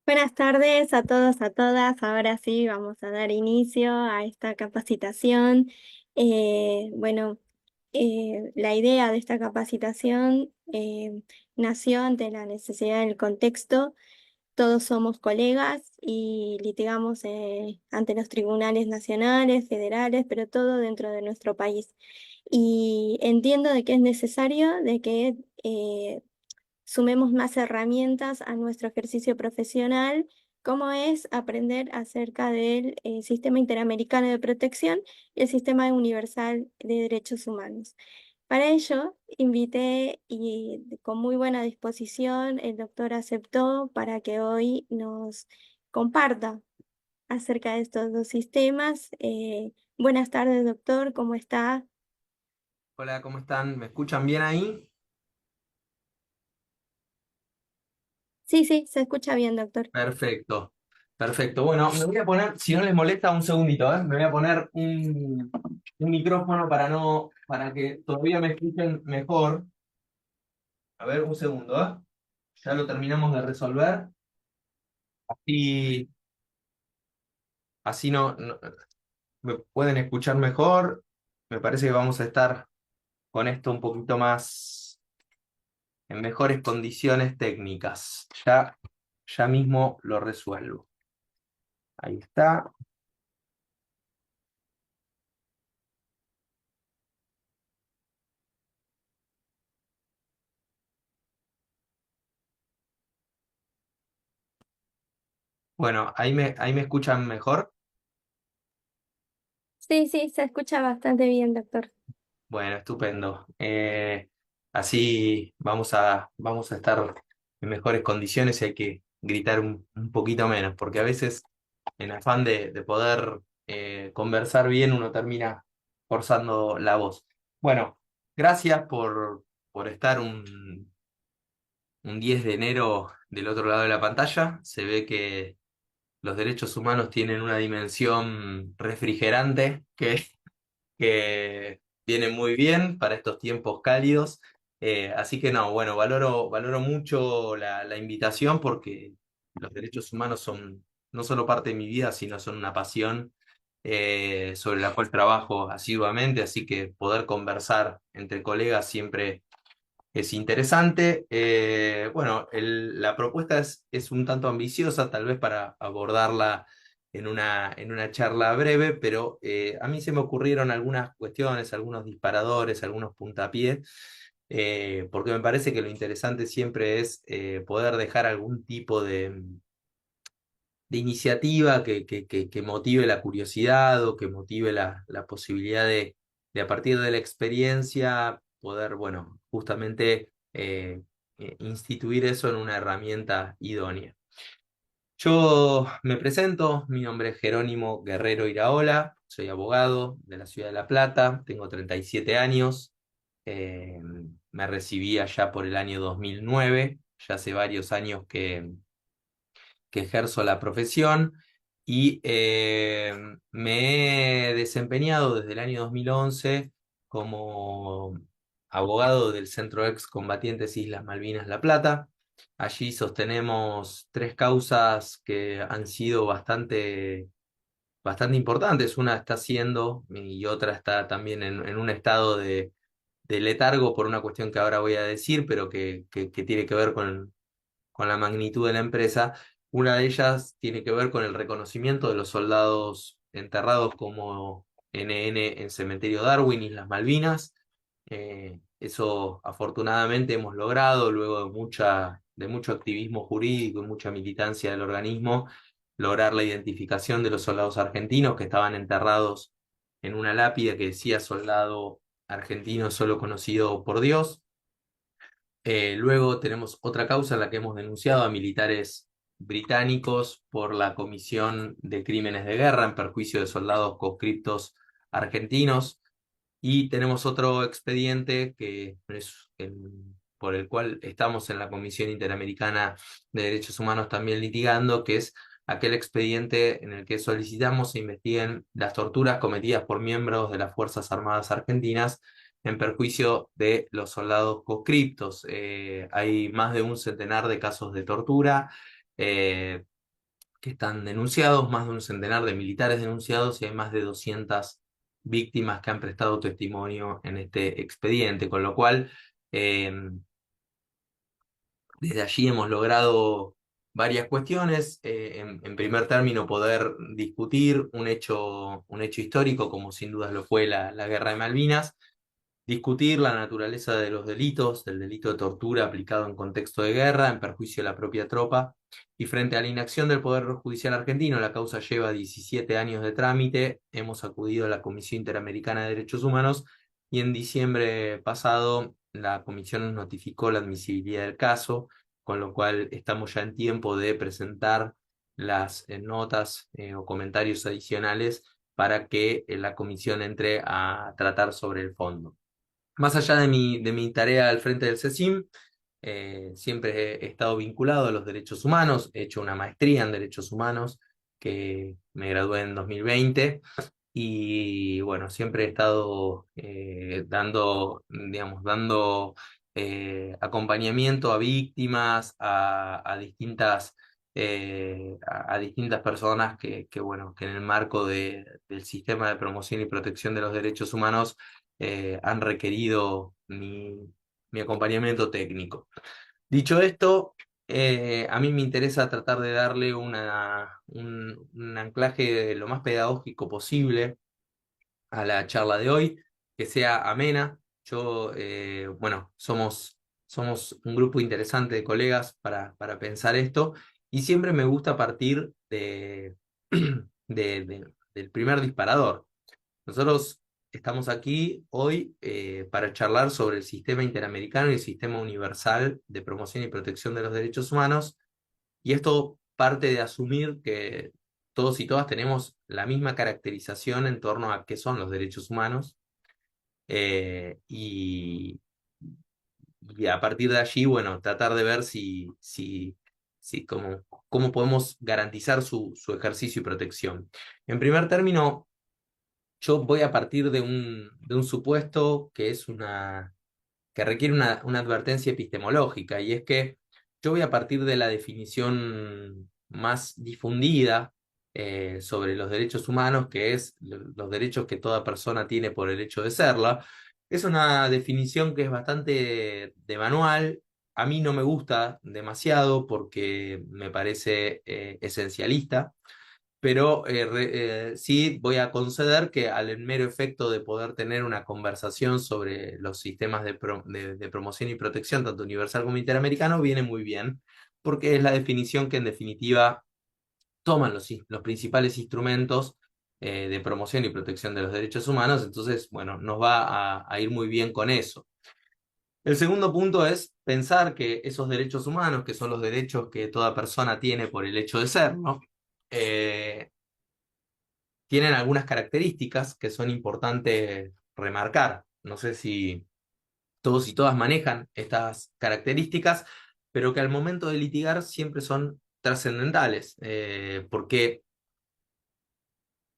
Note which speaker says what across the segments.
Speaker 1: Buenas tardes a todos, a todas. Ahora sí, vamos a dar inicio a esta capacitación. Bueno, la idea de esta capacitación nació ante la necesidad del contexto. Todos somos colegas y litigamos ante los tribunales nacionales, federales, pero todo dentro de nuestro país. Y entiendo de que es necesario de que sumemos más herramientas a nuestro ejercicio profesional, como es aprender acerca del Sistema Interamericano de Protección y el Sistema Universal de Derechos Humanos. Para ello, invité y con muy buena disposición el doctor aceptó para que hoy nos comparta acerca de estos dos sistemas. Buenas tardes, doctor, ¿cómo está?
Speaker 2: Hola, ¿cómo están? ¿Me escuchan bien ahí?
Speaker 1: Sí, sí, se escucha bien, doctor.
Speaker 2: Perfecto, perfecto. Bueno, me voy a poner, si no les molesta, un segundito, ¿eh? Me voy a poner un micrófono para que todavía me escuchen mejor. A ver, un segundo, ¿eh? Ya lo terminamos de resolver. Y así me pueden escuchar mejor. Me parece que vamos a estar con esto un poquito más en mejores condiciones técnicas. Ya mismo lo resuelvo. Ahí está. Bueno, ahí me escuchan mejor.
Speaker 1: Sí, sí, se escucha bastante bien, doctor.
Speaker 2: Bueno, estupendo. Así vamos a estar en mejores condiciones y hay que gritar un poquito menos, porque a veces en afán de poder conversar bien uno termina forzando la voz. Bueno, gracias por estar un 10 de enero del otro lado de la pantalla. Se ve que los derechos humanos tienen una dimensión refrigerante que viene muy bien para estos tiempos cálidos. Así que no, bueno, valoro mucho la invitación porque los derechos humanos son no solo parte de mi vida, sino son una pasión sobre la cual trabajo asiduamente, así que poder conversar entre colegas siempre es interesante. Bueno, la propuesta es un tanto ambiciosa, tal vez para abordarla en una charla breve, pero a mí se me ocurrieron algunas cuestiones, algunos disparadores, algunos puntapiés, porque me parece que lo interesante siempre es poder dejar algún tipo de iniciativa que motive la curiosidad o que motive la posibilidad de a partir de la experiencia poder, bueno, justamente instituir eso en una herramienta idónea. Yo me presento, mi nombre es Jerónimo Guerrero Iraola, soy abogado de la ciudad de La Plata, tengo 37 años, eh, me recibí allá por el año 2009, ya hace varios años que ejerzo la profesión y me he desempeñado desde el año 2011 como abogado del Centro Excombatientes Islas Malvinas La Plata. Allí sostenemos tres causas que han sido bastante importantes. Una está siendo y otra está también en un estado de letargo por una cuestión que ahora voy a decir, pero que tiene que ver con la magnitud de la empresa. Una de ellas tiene que ver con el reconocimiento de los soldados enterrados como NN en Cementerio Darwin, Islas Malvinas. Eso afortunadamente hemos logrado luego de mucho activismo jurídico y mucha militancia del organismo, lograr la identificación de los soldados argentinos que estaban enterrados en una lápida que decía soldado argentino solo conocido por Dios. Luego tenemos otra causa en la que hemos denunciado a militares británicos por la comisión de crímenes de guerra en perjuicio de soldados conscriptos argentinos. Y tenemos otro expediente por el cual estamos en la Comisión Interamericana de Derechos Humanos también litigando, que es aquel expediente en el que solicitamos se investiguen las torturas cometidas por miembros de las Fuerzas Armadas Argentinas en perjuicio de los soldados conscriptos. Hay más de un centenar de casos de tortura. que están denunciados, más de un centenar de militares denunciados y hay más de 200 víctimas que han prestado testimonio en este expediente, con lo cual eh, desde allí hemos logrado varias cuestiones. En primer término, poder discutir un hecho histórico, como sin dudas lo fue la Guerra de Malvinas, discutir la naturaleza de los delitos, del delito de tortura aplicado en contexto de guerra, en perjuicio de la propia tropa, y frente a la inacción del Poder Judicial argentino, la causa lleva 17 años de trámite, hemos acudido a la Comisión Interamericana de Derechos Humanos y en diciembre pasado la Comisión nos notificó la admisibilidad del caso, con lo cual estamos ya en tiempo de presentar las notas o comentarios adicionales para que la comisión entre a tratar sobre el fondo. Más allá de mi tarea al frente del CECIM, siempre he estado vinculado a los derechos humanos, he hecho una maestría en derechos humanos que me gradué en 2020 y bueno, siempre he estado dando acompañamiento a víctimas, a distintas personas bueno, que en el marco del sistema de promoción y protección de los derechos humanos han requerido mi acompañamiento técnico. Dicho esto, a mí me interesa tratar de darle un anclaje lo más pedagógico posible a la charla de hoy, que sea amena. Bueno, somos un grupo interesante de colegas para pensar esto y siempre me gusta partir del primer disparador. Nosotros estamos aquí hoy para charlar sobre el sistema interamericano y el sistema universal de promoción y protección de los derechos humanos, y esto parte de asumir que todos y todas tenemos la misma caracterización en torno a qué son los derechos humanos, eh, y, y a partir de allí, bueno, tratar de ver si cómo podemos garantizar su ejercicio y protección. En primer término, yo voy a partir de un supuesto que requiere una advertencia epistemológica, y es que yo voy a partir de la definición más difundida sobre los derechos humanos, que es los derechos que toda persona tiene por el hecho de serla. Es una definición que es bastante de manual. A mí no me gusta demasiado porque me parece esencialista, pero sí voy a conceder que al mero efecto de poder tener una conversación sobre los sistemas de promoción y protección, tanto universal como interamericano, viene muy bien, porque es la definición que en definitiva toman los principales instrumentos de promoción y protección de los derechos humanos, entonces, bueno, nos va a ir muy bien con eso. El segundo punto es pensar que esos derechos humanos, que son los derechos que toda persona tiene por el hecho de ser, ¿no? Eh, Tienen algunas características que son importantes remarcar. No sé si todos y todas manejan estas características, pero que al momento de litigar siempre son trascendentales, porque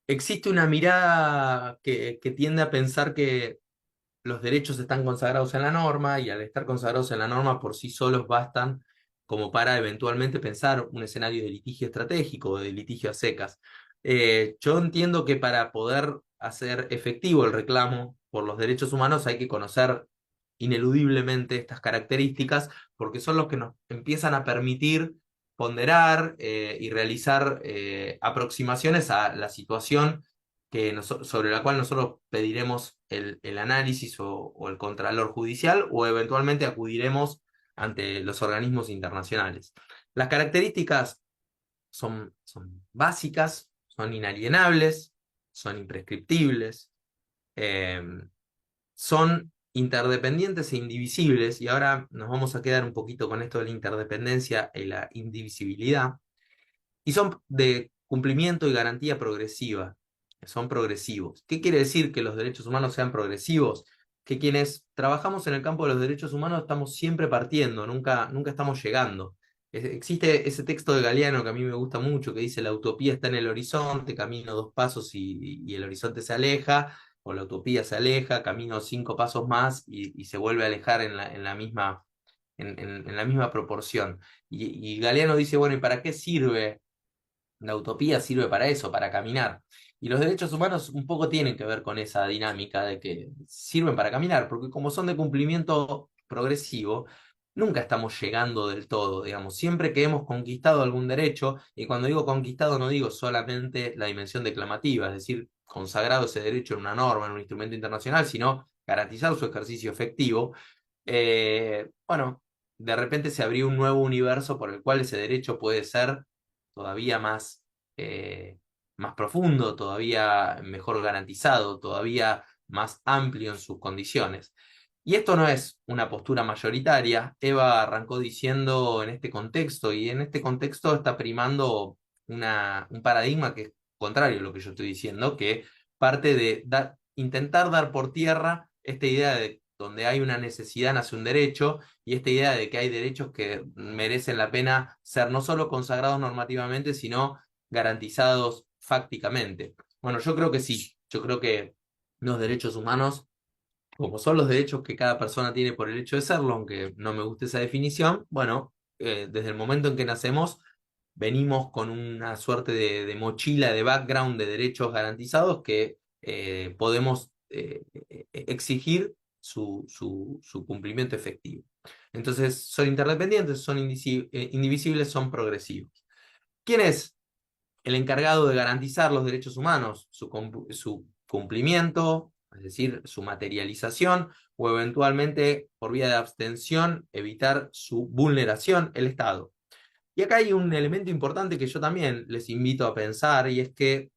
Speaker 2: existe una mirada que tiende a pensar que los derechos están consagrados en la norma y al estar consagrados en la norma por sí solos bastan como para eventualmente pensar un escenario de litigio estratégico o de litigio a secas. Yo entiendo que para poder hacer efectivo el reclamo por los derechos humanos hay que conocer ineludiblemente estas características porque son los que nos empiezan a permitir ponderar y realizar aproximaciones a la situación sobre la cual nosotros pediremos el análisis o el contralor judicial o eventualmente acudiremos ante los organismos internacionales. Las características son básicas, son inalienables, son imprescriptibles, eh, son interdependientes e indivisibles, y ahora nos vamos a quedar un poquito con esto de la interdependencia y la indivisibilidad, y son de cumplimiento y garantía progresiva, son progresivos. ¿Qué quiere decir que los derechos humanos sean progresivos? Que quienes trabajamos en el campo de los derechos humanos estamos siempre partiendo, nunca estamos llegando. Existe ese texto de Galeano que a mí me gusta mucho, que dice: la utopía está en el horizonte, camino 2 pasos y el horizonte se aleja, o la utopía se aleja, camino 5 pasos más y se vuelve a alejar en la misma proporción. Y Galeano dice, bueno, ¿y para qué sirve La utopía sirve para eso, para caminar. Y los derechos humanos un poco tienen que ver con esa dinámica de que sirven para caminar, porque como son de cumplimiento progresivo, nunca estamos llegando del todo, digamos. Siempre que hemos conquistado algún derecho, y cuando digo conquistado no digo solamente la dimensión declamativa, es decir, consagrado ese derecho en una norma, en un instrumento internacional, sino garantizar su ejercicio efectivo, bueno, de repente se abrió un nuevo universo por el cual ese derecho puede ser todavía eh, más profundo, todavía mejor garantizado, todavía más amplio en sus condiciones. Y esto no es una postura mayoritaria. Eva arrancó diciendo en este contexto, y en este contexto está primando un paradigma que es contrario a lo que yo estoy diciendo, que parte de intentar dar por tierra esta idea de donde hay una necesidad nace un derecho, y esta idea de que hay derechos que merecen la pena ser no solo consagrados normativamente, sino garantizados fácticamente. Bueno, yo creo que sí, yo creo que los derechos humanos, como son los derechos que cada persona tiene por el hecho de serlo, aunque no me guste esa definición, bueno, desde el momento en que nacemos, venimos con una suerte mochila, de background de derechos garantizados que podemos exigir su cumplimiento efectivo. Entonces, son interdependientes, son indivisibles, son progresivos. ¿Quién es el encargado de garantizar los derechos humanos, su cumplimiento, es decir, su materialización, o eventualmente, por vía de abstención, evitar su vulneración? El Estado. Y acá hay un elemento importante que yo también les invito a pensar, y es que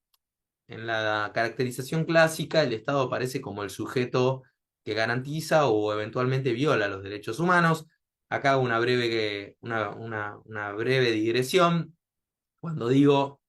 Speaker 2: en la caracterización clásica el Estado aparece como el sujeto que garantiza o eventualmente viola los derechos humanos. Acá una breve digresión. Cuando digo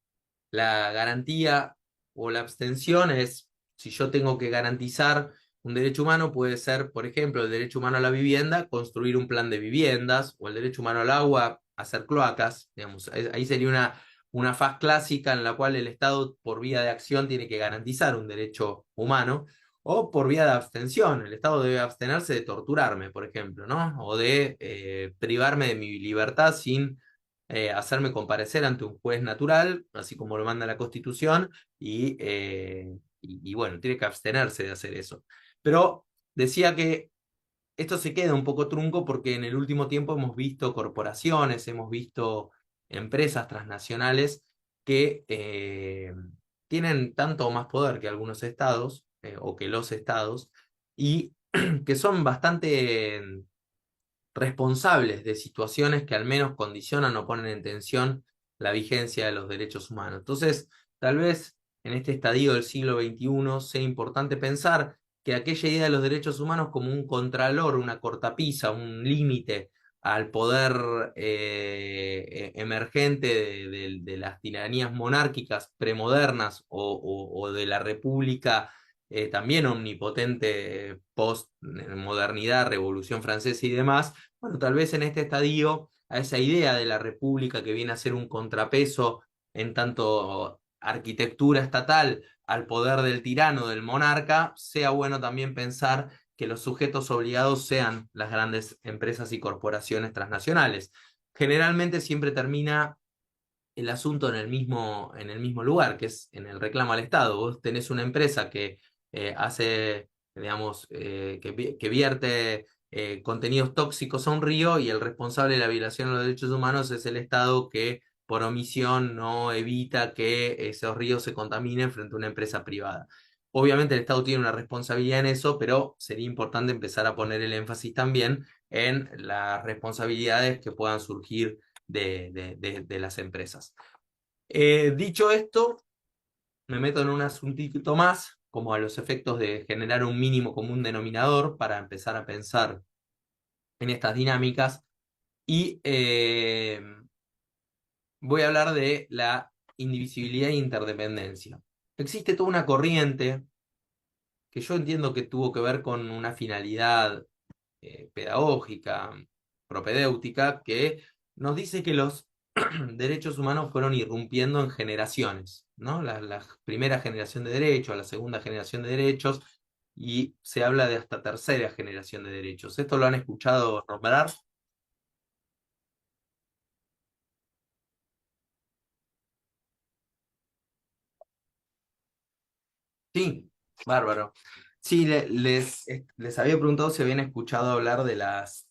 Speaker 2: la garantía o la abstención es, si yo tengo que garantizar un derecho humano, puede ser, por ejemplo, el derecho humano a la vivienda, construir un plan de viviendas, o el derecho humano al agua, hacer cloacas, digamos. Ahí sería una faz clásica en la cual el Estado, por vía de acción, tiene que garantizar un derecho humano, o por vía de abstención. El Estado debe abstenerse de torturarme, por ejemplo, ¿no? O de privarme de mi libertad sin hacerme comparecer ante un juez natural, así como lo manda la Constitución, y bueno, tiene que abstenerse de hacer eso. Pero decía que esto se queda un poco trunco porque en el último tiempo hemos visto corporaciones, hemos visto empresas transnacionales que tienen tanto o más poder que algunos estados, o que los estados, y que son bastante responsables de situaciones que al menos condicionan o ponen en tensión la vigencia de los derechos humanos. Entonces, tal vez en este estadio del siglo XXI sea importante pensar que aquella idea de los derechos humanos como un contralor, una cortapisa, un límite al poder emergente de las tiranías monárquicas premodernas, o de la república también omnipotente post-modernidad, Revolución Francesa y demás. Bueno, tal vez en este estadio, a esa idea de la república que viene a ser un contrapeso en tanto arquitectura estatal al poder del tirano, del monarca, sea bueno también pensar que los sujetos obligados sean las grandes empresas y corporaciones transnacionales. Generalmente siempre termina el asunto en el mismo lugar, que es en el reclamo al Estado. Vos tenés una empresa que hace, digamos, que vierte contenidos tóxicos a un río, y el responsable de la violación de los derechos humanos es el Estado, que por omisión no evita que esos ríos se contaminen frente a una empresa privada. Obviamente el Estado tiene una responsabilidad en eso, pero sería importante empezar a poner el énfasis también en las responsabilidades que puedan surgir de las empresas. Dicho esto, me meto en un asuntito más, como a los efectos de generar un mínimo común denominador para empezar a pensar en estas dinámicas, y voy a hablar de la indivisibilidad e interdependencia. Existe toda una corriente que yo entiendo que tuvo que ver con una finalidad pedagógica, propedéutica, que nos dice que los derechos humanos fueron irrumpiendo en generaciones, ¿no? La primera generación de derechos, la segunda generación de derechos, y se habla de hasta tercera generación de derechos. ¿Esto lo han escuchado nombrar? Sí, bárbaro. Sí, les había preguntado si habían escuchado hablar de las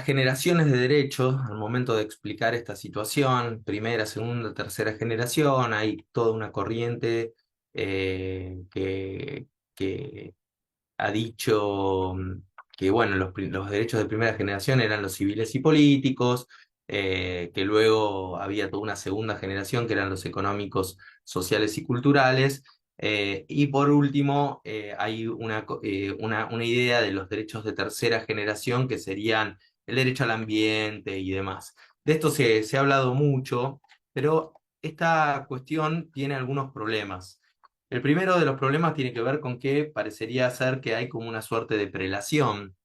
Speaker 2: generaciones de derechos al momento de explicar esta situación, primera, segunda, tercera generación. Hay toda una corriente que ha dicho que bueno, los derechos de primera generación eran los civiles y políticos, que luego había toda una segunda generación que eran los económicos, sociales y culturales. Y por último, hay una idea de los derechos de tercera generación que serían el derecho al ambiente y demás. De esto se ha hablado mucho, pero esta cuestión tiene algunos problemas. El primero de los problemas tiene que ver con que parecería ser que hay como una suerte de prelación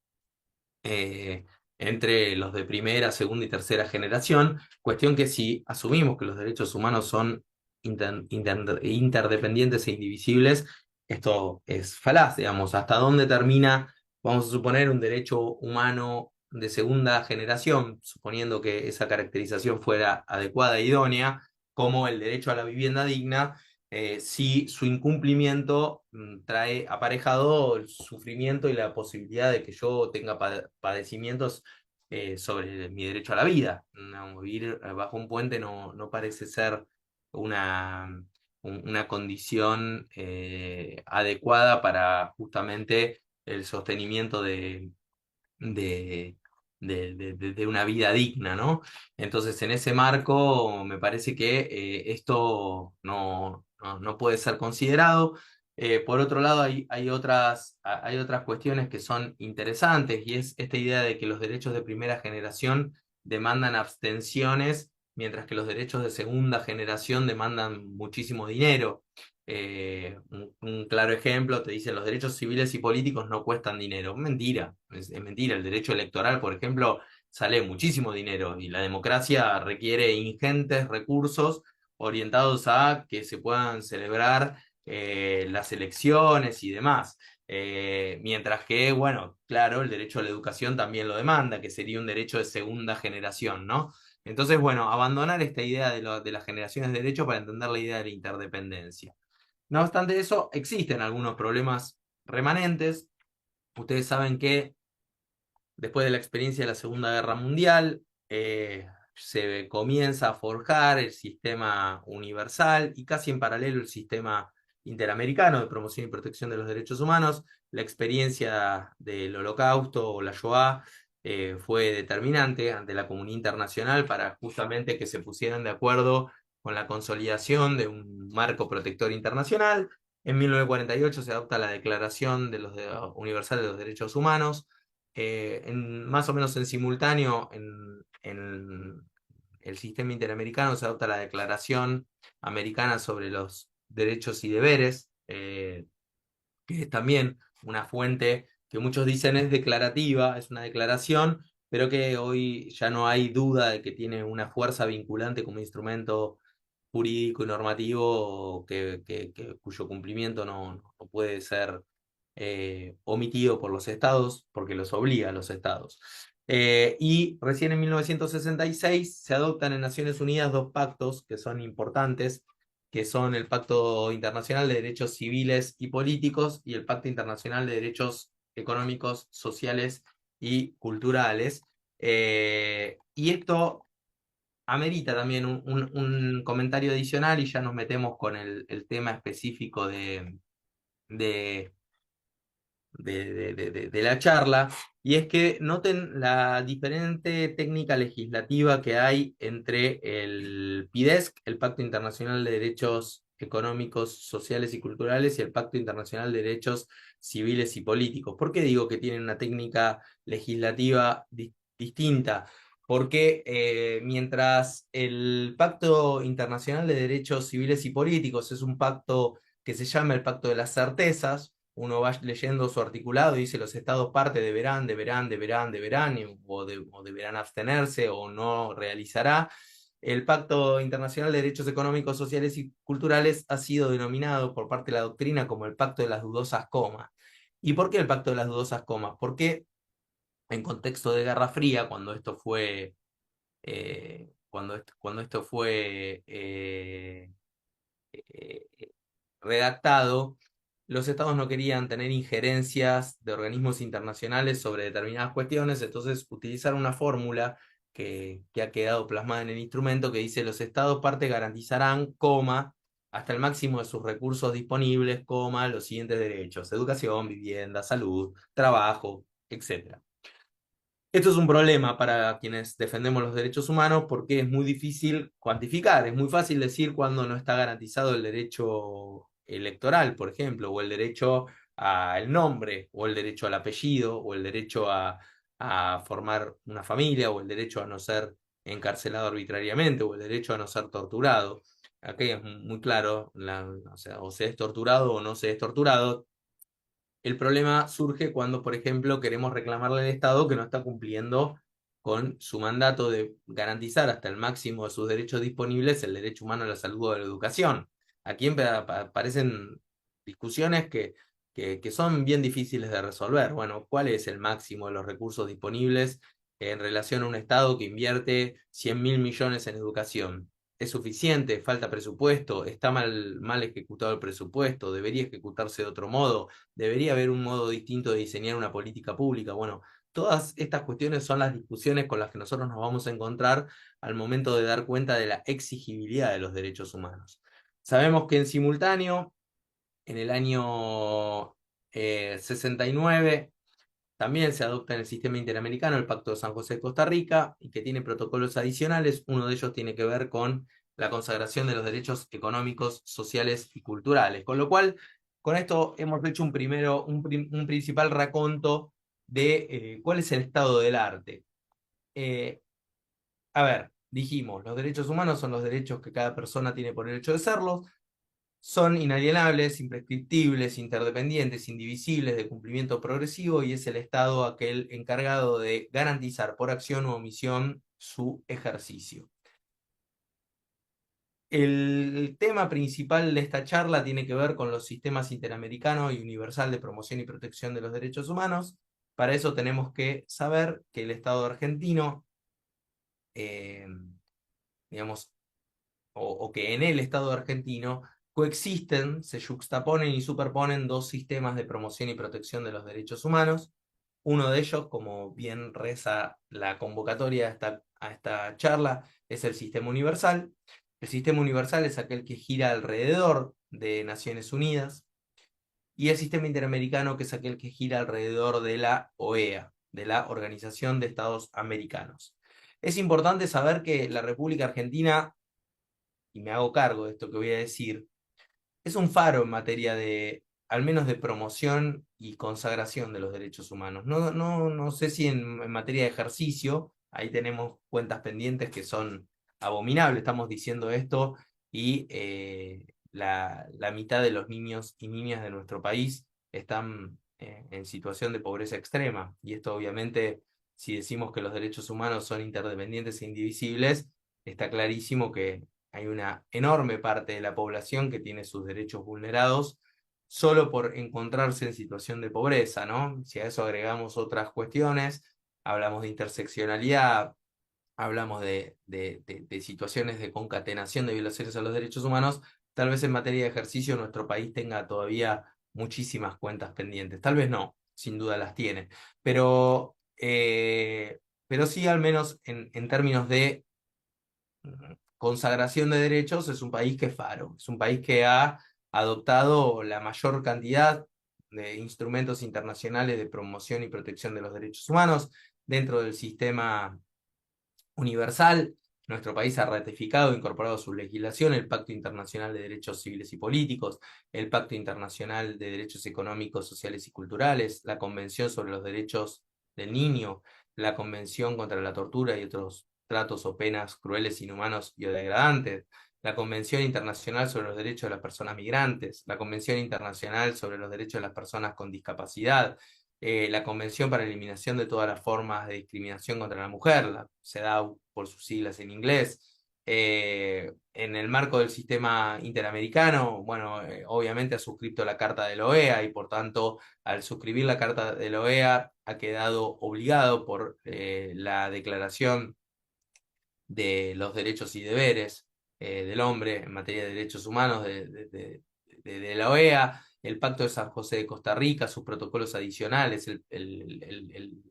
Speaker 2: eh, entre los de primera, segunda y tercera generación, cuestión que si asumimos que los derechos humanos son interdependientes e indivisibles, esto es falaz, digamos, hasta dónde termina, vamos a suponer, un derecho humano de segunda generación, suponiendo que esa caracterización fuera adecuada e idónea, como el derecho a la vivienda digna, si su incumplimiento trae aparejado el sufrimiento y la posibilidad de que yo tenga padecimientos sobre mi derecho a la vida. No, vivir bajo un puente no parece ser una, una condición adecuada para justamente el sostenimiento de, de una vida digna, ¿no? Entonces, en ese marco, me parece que esto no puede ser considerado. Por otro lado, hay otras cuestiones que son interesantes y es esta idea de que los derechos de primera generación demandan abstenciones, mientras que los derechos de segunda generación demandan muchísimo dinero. Un claro ejemplo, te dicen los derechos civiles y políticos no cuestan dinero. Mentira, es mentira. El derecho electoral, por ejemplo, sale muchísimo dinero y la democracia requiere ingentes recursos orientados a que se puedan celebrar las elecciones y demás. Mientras que, bueno, claro, el derecho a la educación también lo demanda, que sería un derecho de segunda generación, ¿no? Entonces, bueno, abandonar esta idea de las generaciones de derecho para entender la idea de la interdependencia. No obstante eso, existen algunos problemas remanentes. Ustedes saben que después de la experiencia de la Segunda Guerra Mundial, se comienza a forjar el sistema universal y casi en paralelo el sistema interamericano de promoción y protección de los derechos humanos. La experiencia del Holocausto o la Shoah fue determinante ante la comunidad internacional para justamente que se pusieran de acuerdo con la consolidación de un marco protector internacional. En 1948 se adopta la Declaración Universal de los Derechos Humanos. Más o menos en simultáneo, en el sistema interamericano se adopta la Declaración Americana sobre los Derechos y Deberes, que es también una fuente que muchos dicen es declarativa, es una declaración, pero que hoy ya no hay duda de que tiene una fuerza vinculante como instrumento jurídico y normativo cuyo cumplimiento no puede ser omitido por los estados, porque los obliga a los estados. Y recién en 1966 se adoptan en Naciones Unidas dos pactos que son importantes, que son el Pacto Internacional de Derechos Civiles y Políticos y el Pacto Internacional de Derechos Económicos, Sociales y Culturales. Y esto amerita también un comentario adicional y ya nos metemos con el tema específico de, de la charla, y es que noten la diferente técnica legislativa que hay entre el PIDESC, el Pacto Internacional de Derechos Económicos, Sociales y Culturales, y el Pacto Internacional de Derechos Civiles y Políticos. ¿Por qué digo que tienen una técnica legislativa distinta? Porque mientras el Pacto Internacional de Derechos Civiles y Políticos es un pacto que se llama el Pacto de las Certezas, uno va leyendo su articulado y dice los estados parte deberán, o deberán abstenerse o no realizará. El Pacto Internacional de Derechos Económicos, Sociales y Culturales ha sido denominado por parte de la doctrina como el Pacto de las Dudosas Comas. ¿Y por qué el Pacto de las Dudosas Comas? Porque en contexto de Guerra Fría, cuando esto fue redactado, los estados no querían tener injerencias de organismos internacionales sobre determinadas cuestiones, entonces utilizaron una fórmula que ha quedado plasmada en el instrumento que dice los estados parte garantizarán, coma, hasta el máximo de sus recursos disponibles, coma, los siguientes derechos: educación, vivienda, salud, trabajo, etc. Esto es un problema para quienes defendemos los derechos humanos porque es muy difícil cuantificar, es muy fácil decir cuándo no está garantizado el derecho electoral, por ejemplo, o el derecho al nombre, o el derecho al apellido, o el derecho a formar una familia, o el derecho a no ser encarcelado arbitrariamente, o el derecho a no ser torturado. Aquí es muy claro, o sea, o se es torturado o no se es torturado. El problema surge cuando, por ejemplo, queremos reclamarle al Estado que no está cumpliendo con su mandato de garantizar hasta el máximo de sus derechos disponibles el derecho humano a la salud o a la educación. Aquí aparecen discusiones que son bien difíciles de resolver. Bueno, ¿cuál es el máximo de los recursos disponibles en relación a un Estado que invierte 100.000 millones en educación? ¿Es suficiente? ¿Falta presupuesto? ¿Está mal ejecutado el presupuesto? ¿Debería ejecutarse de otro modo? ¿Debería haber un modo distinto de diseñar una política pública? Bueno, todas estas cuestiones son las discusiones con las que nosotros nos vamos a encontrar al momento de dar cuenta de la exigibilidad de los derechos humanos. Sabemos que en simultáneo, en el año 69, también se adopta en el sistema interamericano el Pacto de San José de Costa Rica y que tiene protocolos adicionales. Uno de ellos tiene que ver con la consagración de los derechos económicos, sociales y culturales. Con lo cual, con esto hemos hecho un principal raconto de cuál es el estado del arte. Eh, a ver, dijimos, los derechos humanos son los derechos que cada persona tiene por el hecho de serlos, son inalienables, imprescriptibles, interdependientes, indivisibles, de cumplimiento progresivo, y es el Estado aquel encargado de garantizar por acción u omisión su ejercicio. El tema principal de esta charla tiene que ver con los sistemas interamericano y universal de promoción y protección de los derechos humanos. Para eso tenemos que saber que el Estado argentino, eh, digamos, o que en el Estado argentino coexisten, se yuxtaponen y superponen dos sistemas de promoción y protección de los derechos humanos. Uno de ellos, como bien reza la convocatoria a esta charla, es el sistema universal. El sistema universal es aquel que gira alrededor de Naciones Unidas, y el sistema interamericano, que es aquel que gira alrededor de la OEA, de la Organización de Estados Americanos. Es importante saber que la República Argentina, y me hago cargo de esto que voy a decir, es un faro en materia de, al menos de promoción y consagración de los derechos humanos. No sé si en materia de ejercicio, ahí tenemos cuentas pendientes que son abominables, estamos diciendo esto, y la mitad de los niños y niñas de nuestro país están en situación de pobreza extrema, y esto obviamente, si decimos que los derechos humanos son interdependientes e indivisibles, está clarísimo que hay una enorme parte de la población que tiene sus derechos vulnerados solo por encontrarse en situación de pobreza, ¿no? Si a eso agregamos otras cuestiones, hablamos de interseccionalidad, hablamos de situaciones de concatenación de violaciones a los derechos humanos, tal vez en materia de ejercicio nuestro país tenga todavía muchísimas cuentas pendientes. Tal vez no, sin duda las tiene, pero sí, al menos en términos de consagración de derechos, es un país que es faro, es un país que ha adoptado la mayor cantidad de instrumentos internacionales de promoción y protección de los derechos humanos dentro del sistema universal. Nuestro país ha ratificado e incorporado a su legislación el Pacto Internacional de Derechos Civiles y Políticos, el Pacto Internacional de Derechos Económicos, Sociales y Culturales, la Convención sobre los Derechos del Niño, la Convención contra la Tortura y otros tratos o penas crueles, inhumanos y o degradantes, la Convención Internacional sobre los Derechos de las Personas Migrantes, la Convención Internacional sobre los Derechos de las Personas con Discapacidad, la Convención para la Eliminación de todas las formas de discriminación contra la mujer, la CEDAW por sus siglas en inglés. En el marco del sistema interamericano, bueno, obviamente ha suscrito la Carta de la OEA, y por tanto, al suscribir la Carta de la OEA, ha quedado obligado por la Declaración de los Derechos y Deberes del Hombre en materia de derechos humanos de la OEA, el Pacto de San José de Costa Rica, sus protocolos adicionales, el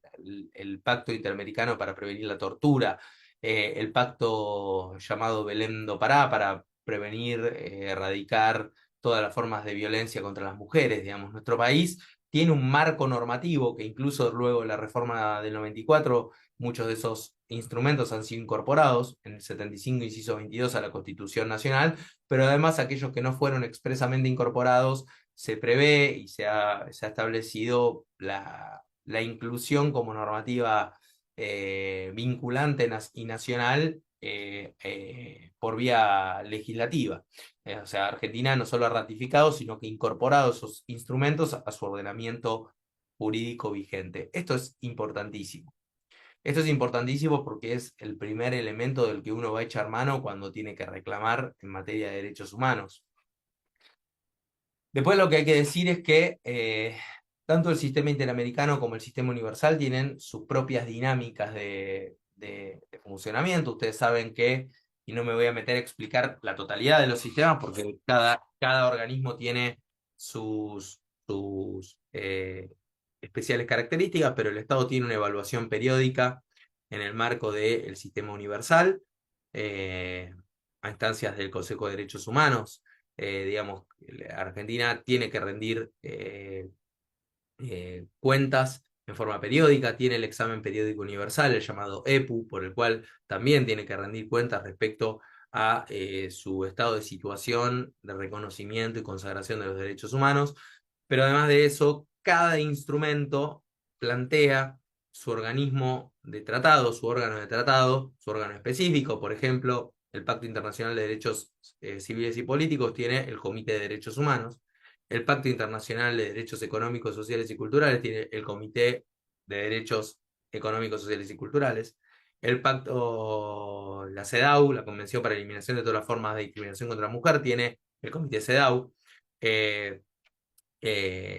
Speaker 2: Pacto Interamericano para prevenir la tortura, el pacto llamado Belém do Pará para prevenir, erradicar todas las formas de violencia contra las mujeres. Digamos, nuestro país tiene un marco normativo que incluso luego de la reforma del 94, muchos de esos instrumentos han sido incorporados en el 75, inciso 22, a la Constitución Nacional, pero además aquellos que no fueron expresamente incorporados, se prevé y se ha establecido la inclusión como normativa vinculante y nacional por vía legislativa. O sea, Argentina no solo ha ratificado, sino que ha incorporado esos instrumentos a su ordenamiento jurídico vigente. Esto es importantísimo. Esto es importantísimo porque es el primer elemento del que uno va a echar mano cuando tiene que reclamar en materia de derechos humanos. Después lo que hay que decir es que tanto el sistema interamericano como el sistema universal tienen sus propias dinámicas de funcionamiento. Ustedes saben que, y no me voy a meter a explicar la totalidad de los sistemas, porque cada organismo tiene sus especiales características, pero el Estado tiene una evaluación periódica en el marco del sistema universal, a instancias del Consejo de Derechos Humanos. Digamos, Argentina tiene que rendir cuentas en forma periódica, tiene el examen periódico universal, el llamado EPU, por el cual también tiene que rendir cuentas respecto a su estado de situación, de reconocimiento y consagración de los derechos humanos. Pero además de eso, cada instrumento plantea su organismo de tratado, su órgano de tratado, su órgano específico. Por ejemplo, el Pacto Internacional de Derechos Civiles y Políticos tiene el Comité de Derechos Humanos. El Pacto Internacional de Derechos Económicos, Sociales y Culturales tiene el Comité de Derechos Económicos, Sociales y Culturales. El pacto, la CEDAW, la Convención para la Eliminación de todas las formas de discriminación contra la mujer, tiene el Comité CEDAW. Eh,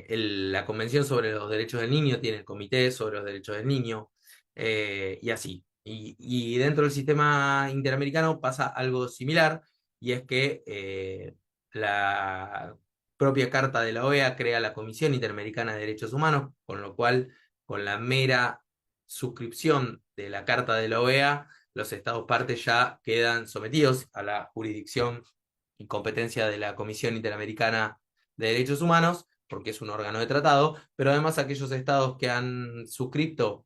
Speaker 2: la Convención sobre los Derechos del Niño tiene el Comité sobre los Derechos del Niño, y así. Y dentro del sistema interamericano pasa algo similar, y es que la propia Carta de la OEA crea la Comisión Interamericana de Derechos Humanos, con lo cual, con la mera suscripción de la Carta de la OEA, los Estados partes ya quedan sometidos a la jurisdicción y competencia de la Comisión Interamericana de Derechos Humanos, porque es un órgano de tratado, pero además aquellos estados que han suscrito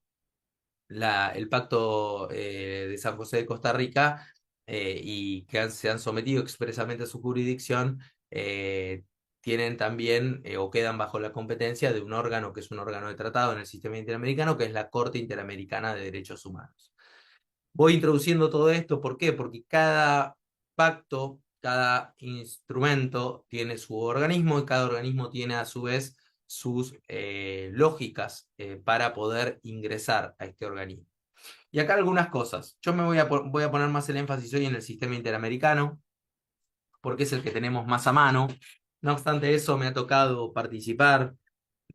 Speaker 2: el Pacto de San José de Costa Rica, y que se han sometido expresamente a su jurisdicción, tienen también o quedan bajo la competencia de un órgano que es un órgano de tratado en el sistema interamericano, que es la Corte Interamericana de Derechos Humanos. Voy introduciendo todo esto, ¿por qué? Porque cada pacto, cada instrumento tiene su organismo y cada organismo tiene a su vez sus lógicas para poder ingresar a este organismo. Y acá algunas cosas. Yo voy a poner más el énfasis hoy en el sistema interamericano, porque es el que tenemos más a mano. No obstante eso, me ha tocado participar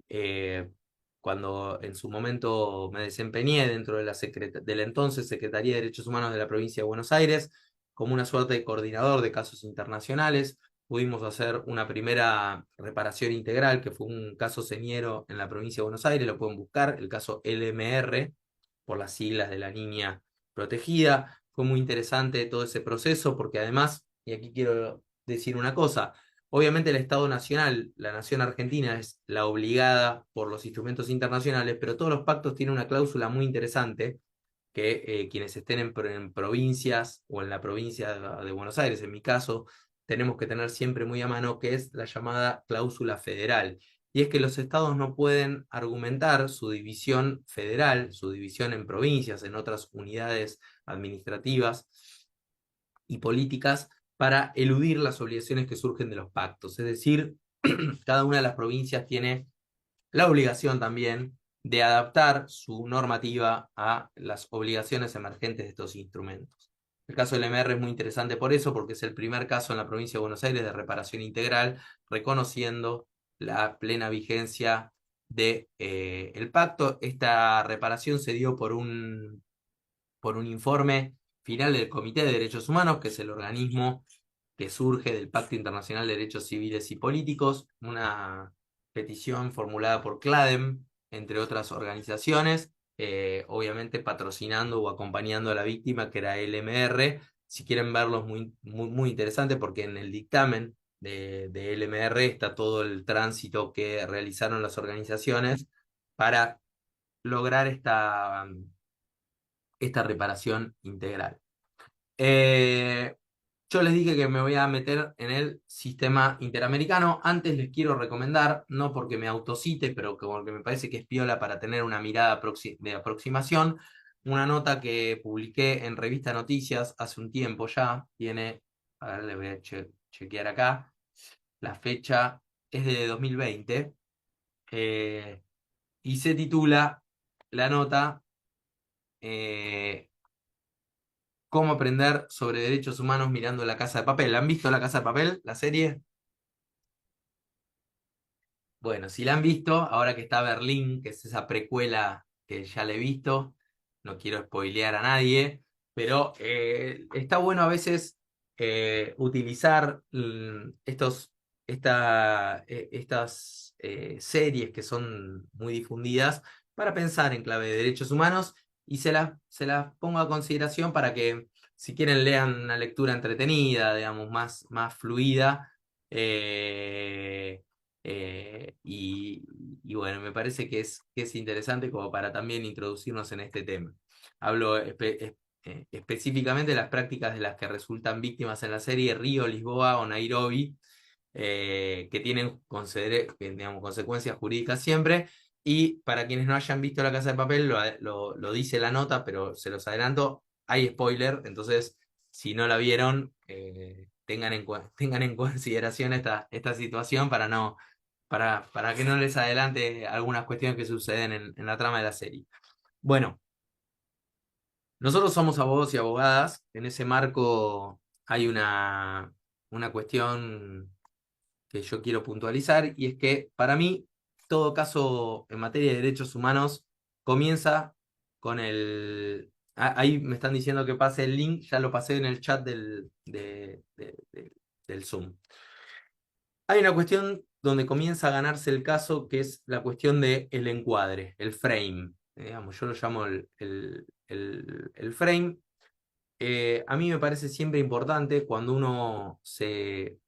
Speaker 2: eh, cuando en su momento me desempeñé dentro de la entonces Secretaría de Derechos Humanos de la provincia de Buenos Aires, como una suerte de coordinador de casos internacionales. Pudimos hacer una primera reparación integral, que fue un caso señero en la provincia de Buenos Aires, lo pueden buscar, el caso LMR, por las siglas de la niña protegida. Fue muy interesante todo ese proceso, porque además, y aquí quiero decir una cosa, obviamente el Estado Nacional, la nación argentina, es la obligada por los instrumentos internacionales, pero todos los pactos tienen una cláusula muy interesante que quienes estén en provincias o en la provincia de Buenos Aires, en mi caso, tenemos que tener siempre muy a mano, que es la llamada cláusula federal. Y es que los estados no pueden argumentar su división federal, su división en provincias, en otras unidades administrativas y políticas, para eludir las obligaciones que surgen de los pactos. Es decir, cada una de las provincias tiene la obligación también de adaptar su normativa a las obligaciones emergentes de estos instrumentos. El caso del MR es muy interesante por eso, porque es el primer caso en la provincia de Buenos Aires de reparación integral, reconociendo la plena vigencia de, el pacto. Esta reparación se dio por un informe final del Comité de Derechos Humanos, que es el organismo que surge del Pacto Internacional de Derechos Civiles y Políticos, una petición formulada por CLADEM, entre otras organizaciones, obviamente patrocinando o acompañando a la víctima, que era LMR. Si quieren verlo, es muy interesante porque en el dictamen de LMR está todo el tránsito que realizaron las organizaciones para lograr esta reparación integral. Eh, yo les dije que me voy a meter en el sistema interamericano. Antes les quiero recomendar, no porque me autocite, pero porque me parece que es piola para tener una mirada de aproximación, una nota que publiqué en Revista Noticias hace un tiempo ya. Tiene, a ver, le voy a chequear acá. La fecha es de 2020 y se titula la nota eh, Cómo aprender sobre derechos humanos mirando La Casa de Papel. ¿Han visto La Casa de Papel, la serie? Bueno, si la han visto, ahora que está Berlín, que es esa precuela que ya le he visto, no quiero spoilear a nadie, pero está bueno a veces utilizar estas series que son muy difundidas para pensar en clave de derechos humanos y se las pongo a consideración para que, si quieren, lean una lectura entretenida, digamos, más fluida. eh, y bueno, me parece que es interesante como para también introducirnos en este tema. Hablo específicamente de las prácticas de las que resultan víctimas en la serie Río, Lisboa o Nairobi, que tienen digamos, consecuencias jurídicas siempre. Y para quienes no hayan visto La Casa de Papel, lo dice la nota, pero se los adelanto, hay spoiler, entonces si no la vieron, tengan en consideración esta situación para que no les adelante algunas cuestiones que suceden en la trama de la serie. Bueno, nosotros somos abogados y abogadas. En ese marco hay una cuestión que yo quiero puntualizar, y es que para mí todo caso en materia de derechos humanos comienza con Ahí me están diciendo que pase el link, ya lo pasé en el chat del Zoom. Hay una cuestión donde comienza a ganarse el caso, que es la cuestión del encuadre, el frame. Digamos, yo lo llamo el frame. A mí me parece siempre importante cuando uno se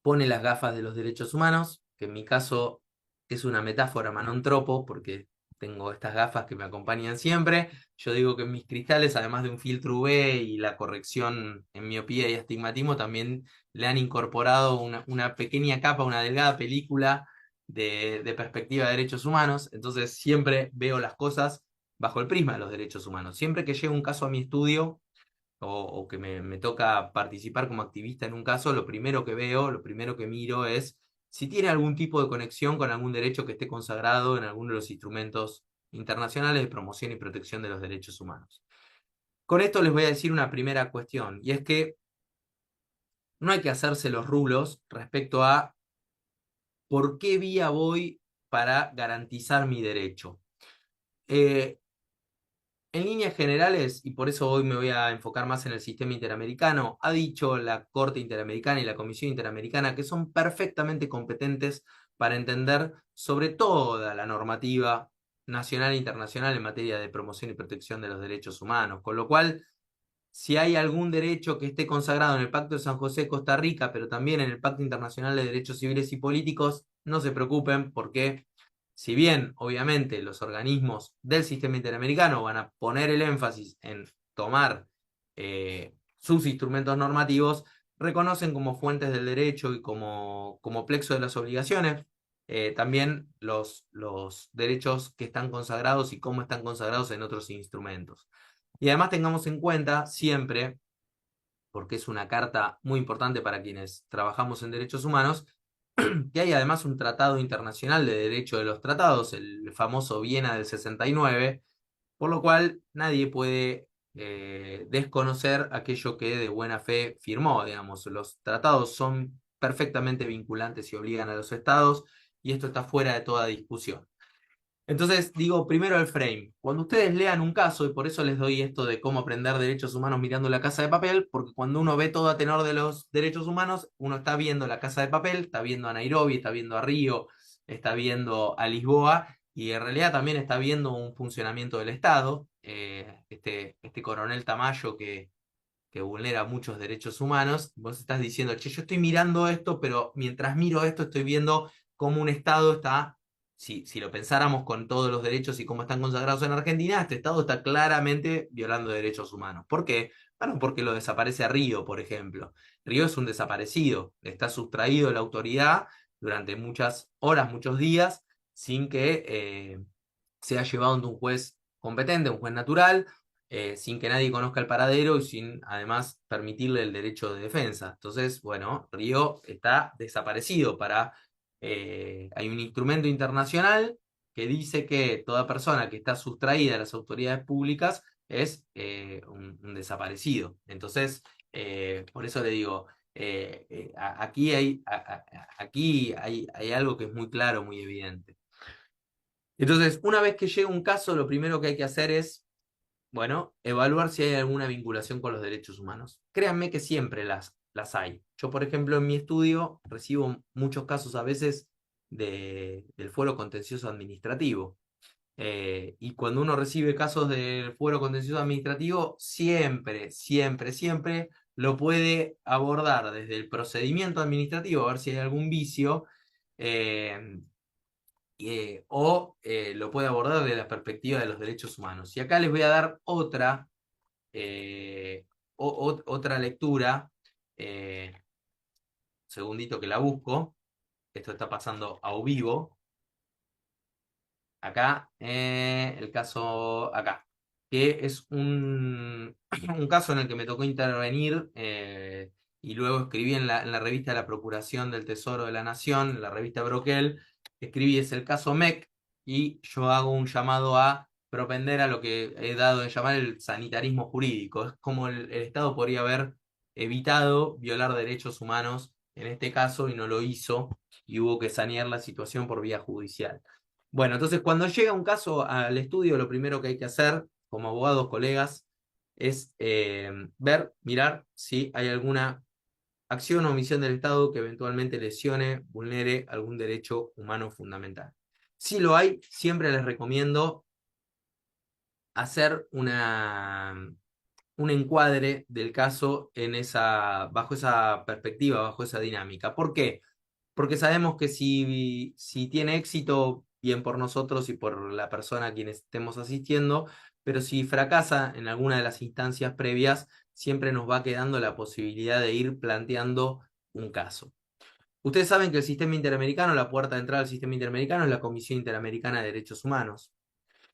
Speaker 2: pone las gafas de los derechos humanos, que en mi caso es una metáfora, un tropo, porque tengo estas gafas que me acompañan siempre. Yo digo que en mis cristales, además de un filtro UV y la corrección en miopía y astigmatismo, también le han incorporado una pequeña capa, una delgada película de perspectiva de derechos humanos. Entonces siempre veo las cosas bajo el prisma de los derechos humanos. Siempre que llega un caso a mi estudio, o que me toca participar como activista en un caso, lo primero que veo, lo primero que miro es si tiene algún tipo de conexión con algún derecho que esté consagrado en alguno de los instrumentos internacionales de promoción y protección de los derechos humanos. Con esto les voy a decir una primera cuestión, y es que no hay que hacerse los rulos respecto a por qué vía voy para garantizar mi derecho. Eh, En líneas generales, y por eso hoy me voy a enfocar más en el sistema interamericano, ha dicho la Corte Interamericana y la Comisión Interamericana que son perfectamente competentes para entender sobre toda la normativa nacional e internacional en materia de promoción y protección de los derechos humanos. Con lo cual, si hay algún derecho que esté consagrado en el Pacto de San José de Costa Rica, pero también en el Pacto Internacional de Derechos Civiles y Políticos, no se preocupen porque, si bien obviamente los organismos del sistema interamericano van a poner el énfasis en tomar sus instrumentos normativos, reconocen como fuentes del derecho y como plexo de las obligaciones también los derechos que están consagrados y cómo están consagrados en otros instrumentos. Y además tengamos en cuenta siempre, porque es una carta muy importante para quienes trabajamos en derechos humanos, que hay además un tratado internacional de derecho de los tratados, el famoso Viena del 69, por lo cual nadie puede desconocer aquello que de buena fe firmó. Digamos, los tratados son perfectamente vinculantes y obligan a los estados, y esto está fuera de toda discusión. Entonces, digo primero el frame. Cuando ustedes lean un caso, y por eso les doy esto de cómo aprender derechos humanos mirando La Casa de Papel, porque cuando uno ve todo a tenor de los derechos humanos, uno está viendo La Casa de Papel, está viendo a Nairobi, está viendo a Río, está viendo a Lisboa, y en realidad también está viendo un funcionamiento del Estado. Este coronel Tamayo que vulnera muchos derechos humanos, vos estás diciendo, che, yo estoy mirando esto, pero mientras miro esto estoy viendo cómo un Estado está, si lo pensáramos con todos los derechos y cómo están consagrados en Argentina, este Estado está claramente violando derechos humanos. ¿Por qué? Bueno, porque lo desaparece a Río, por ejemplo. Río es un desaparecido, está sustraído de la autoridad durante muchas horas, muchos días, sin que sea llevado ante un juez competente, un juez natural, sin que nadie conozca el paradero y sin además permitirle el derecho de defensa. Entonces, bueno, Río está desaparecido hay un instrumento internacional que dice que toda persona que está sustraída a las autoridades públicas es un desaparecido. Entonces, por eso le digo, aquí hay algo que es muy claro, muy evidente. Entonces, una vez que llega un caso, lo primero que hay que hacer es, bueno, evaluar si hay alguna vinculación con los derechos humanos. Créanme que siempre las hay. Yo, por ejemplo, en mi estudio recibo muchos casos a veces del fuero contencioso administrativo. Y cuando uno recibe casos del fuero contencioso administrativo, siempre, siempre, siempre lo puede abordar desde el procedimiento administrativo, a ver si hay algún vicio. eh, o lo puede abordar desde la perspectiva de los derechos humanos. Y acá les voy a dar eh, otra lectura, segundito que la busco, esto está pasando a vivo, acá, el caso acá, que es un caso en el que me tocó intervenir y luego escribí en la revista de la Procuración del Tesoro de la Nación, la revista Broquel, escribí es el caso MEC y yo hago un llamado a propender a lo que he dado en llamar el sanitarismo jurídico. Es como el Estado podría haber evitado violar derechos humanos en este caso y no lo hizo y hubo que sanear la situación por vía judicial. Bueno, entonces cuando llega un caso al estudio, lo primero que hay que hacer como abogados, colegas, es mirar si hay alguna acción o omisión del Estado que eventualmente lesione, vulnere algún derecho humano fundamental. Si lo hay, siempre les recomiendo hacer un encuadre del caso bajo esa perspectiva, bajo esa dinámica. ¿Por qué? Porque sabemos que si tiene éxito, bien por nosotros y por la persona a quien estemos asistiendo, pero si fracasa en alguna de las instancias previas, siempre nos va quedando la posibilidad de ir planteando un caso. Ustedes saben que el sistema interamericano, la puerta de entrada al sistema interamericano es la Comisión Interamericana de Derechos Humanos.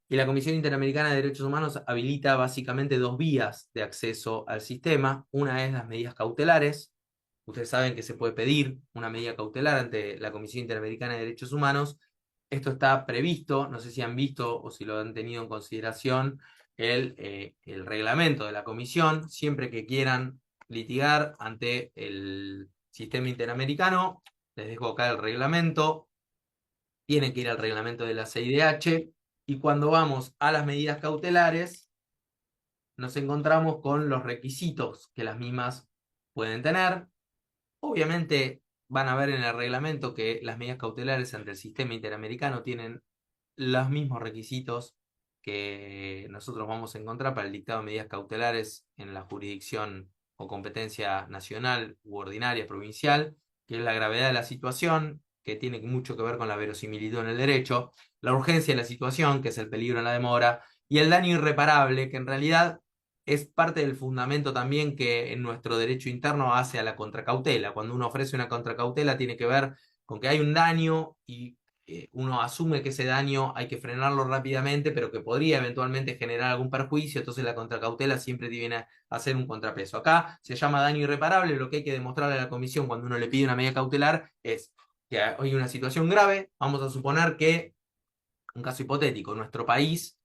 Speaker 2: Y la Comisión Interamericana de Derechos Humanos habilita básicamente dos vías de acceso al sistema. Una es las medidas cautelares. Ustedes saben que se puede pedir una medida cautelar ante la Comisión Interamericana de Derechos Humanos. Esto está previsto, no sé si han visto o si lo han tenido en consideración, el reglamento de la comisión. Siempre que quieran litigar ante el sistema interamericano, les dejo acá el reglamento. Tienen que ir al reglamento de la CIDH y cuando vamos a las medidas cautelares, nos encontramos con los requisitos que las mismas pueden tener. Obviamente van a ver en el reglamento que las medidas cautelares ante el sistema interamericano tienen los mismos requisitos que nosotros vamos a encontrar para el dictado de medidas cautelares en la jurisdicción o competencia nacional u ordinaria provincial, que es la gravedad de la situación, que tiene mucho que ver con la verosimilitud en el derecho, la urgencia de la situación, que es el peligro en la demora, y el daño irreparable, que en realidad es parte del fundamento también que en nuestro derecho interno hace a la contracautela. Cuando uno ofrece una contracautela tiene que ver con que hay un daño y uno asume que ese daño hay que frenarlo rápidamente, pero que podría eventualmente generar algún perjuicio, entonces la contracautela siempre viene a hacer un contrapeso. Acá se llama daño irreparable, lo que hay que demostrarle a la comisión cuando uno le pide una medida cautelar es que hay una situación grave, vamos a suponer que, un caso hipotético, nuestro país,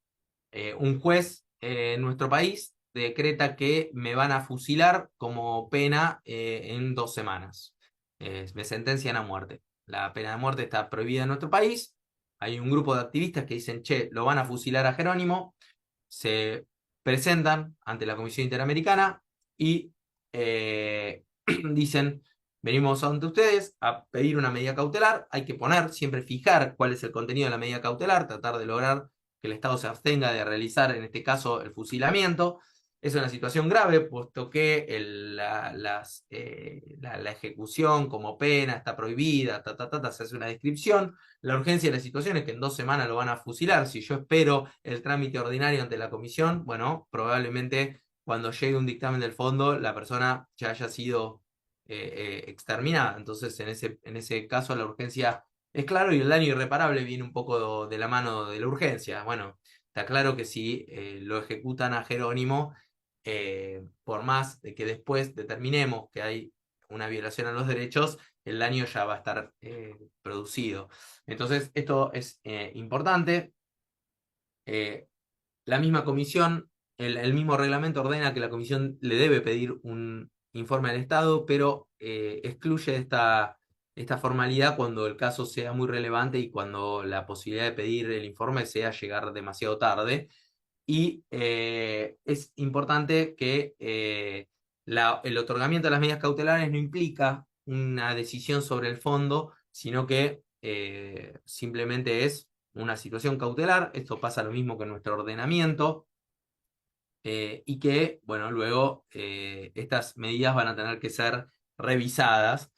Speaker 2: un juez en nuestro país decreta que me van a fusilar como pena en 2 semanas. Me sentencian a muerte. La pena de muerte está prohibida en nuestro país. hay un grupo de activistas que dicen, che, lo van a fusilar a Jerónimo, se presentan ante la Comisión Interamericana y dicen, venimos ante ustedes a pedir una medida cautelar, hay que poner, siempre fijar cuál es el contenido de la medida cautelar, tratar de lograr que el Estado se abstenga de realizar, en este caso, el fusilamiento. Es una situación grave, puesto que la ejecución como pena está prohibida, se hace una descripción. La urgencia de la situación es que en 2 semanas lo van a fusilar. Si yo espero el trámite ordinario ante la comisión, bueno, probablemente cuando llegue un dictamen del fondo, la persona ya haya sido exterminada. Entonces, en ese caso, la urgencia es claro y el daño irreparable viene un poco de la mano de la urgencia. Bueno, está claro que si lo ejecutan a Jerónimo, por más de que después determinemos que hay una violación a los derechos, el daño ya va a estar producido. Entonces, esto es importante. Eh, la misma comisión, el mismo reglamento ordena que la comisión le debe pedir un informe al Estado, pero excluye esta formalidad cuando el caso sea muy relevante y cuando la posibilidad de pedir el informe sea llegar demasiado tarde. Y es importante que el otorgamiento de las medidas cautelares no implica una decisión sobre el fondo, sino que simplemente es una situación cautelar. Esto pasa lo mismo que en nuestro ordenamiento. Y que, bueno, luego estas medidas van a tener que ser revisadas,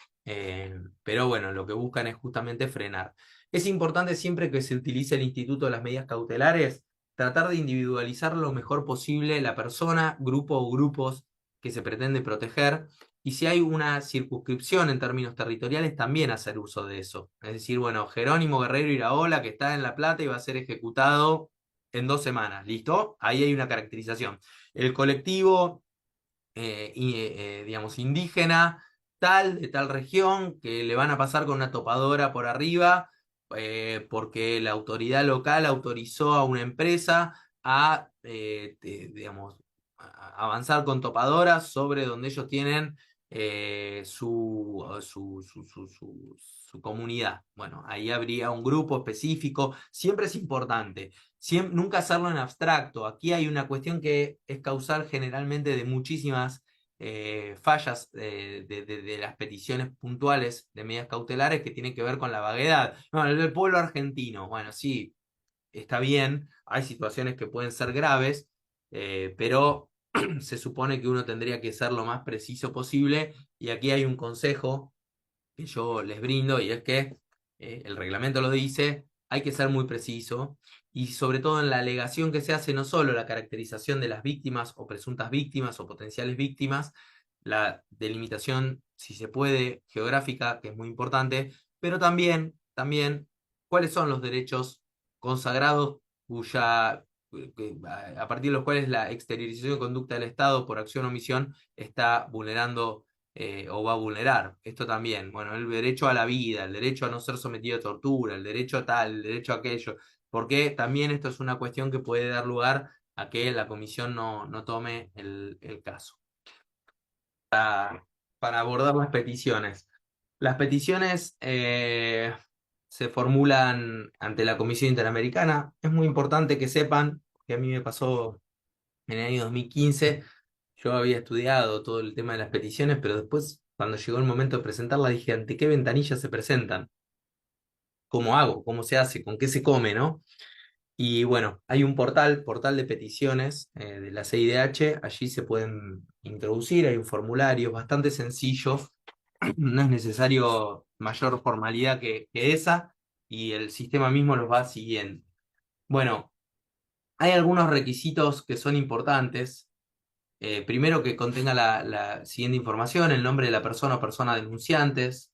Speaker 2: pero bueno, lo que buscan es justamente frenar. Es importante siempre que se utilice el instituto de las medidas cautelares, tratar de individualizar lo mejor posible la persona, grupo o grupos que se pretende proteger, y si hay una circunscripción en términos territoriales, también hacer uso de eso. Es decir, bueno, Jerónimo Guerrero Iraola, que está en La Plata y va a ser ejecutado en 2 semanas, ¿listo? Ahí hay una caracterización. El colectivo, digamos, indígena, tal, de tal región, que le van a pasar con una topadora por arriba, porque la autoridad local autorizó a una empresa a, digamos, avanzar con topadoras sobre donde ellos tienen su comunidad. Bueno, ahí habría un grupo específico. Siempre es importante nunca hacerlo en abstracto. Aquí hay una cuestión que es causal generalmente de muchísimas fallas de las peticiones puntuales de medidas cautelares que tienen que ver con la vaguedad. No, el pueblo argentino, bueno, sí, está bien, hay situaciones que pueden ser graves, pero se supone que uno tendría que ser lo más preciso posible y aquí hay un consejo que yo les brindo y es que el reglamento lo dice, hay que ser muy preciso y sobre todo en la alegación que se hace, no solo la caracterización de las víctimas o presuntas víctimas o potenciales víctimas, la delimitación, si se puede, geográfica, que es muy importante, pero también cuáles son los derechos consagrados cuya, a partir de los cuales la exteriorización de conducta del Estado por acción o omisión está vulnerando o va a vulnerar. Esto también, bueno, el derecho a la vida, el derecho a no ser sometido a tortura, el derecho a tal, el derecho a aquello, porque también esto es una cuestión que puede dar lugar a que la comisión no tome el caso. Para abordar las peticiones. Las peticiones se formulan ante la Comisión Interamericana. Es muy importante que sepan, que a mí me pasó en el año 2015. Yo había estudiado todo el tema de las peticiones, pero después, cuando llegó el momento de presentarla, dije, ¿ante qué ventanilla se presentan? ¿Cómo hago? ¿Cómo se hace? ¿Con qué se come? ¿No? Y bueno, hay un portal de peticiones de la CIDH, allí se pueden introducir, hay un formulario bastante sencillo, no es necesario mayor formalidad que esa, y el sistema mismo los va siguiendo. Bueno, hay algunos requisitos que son importantes. Primero que contenga la siguiente información: el nombre de la persona o persona denunciantes.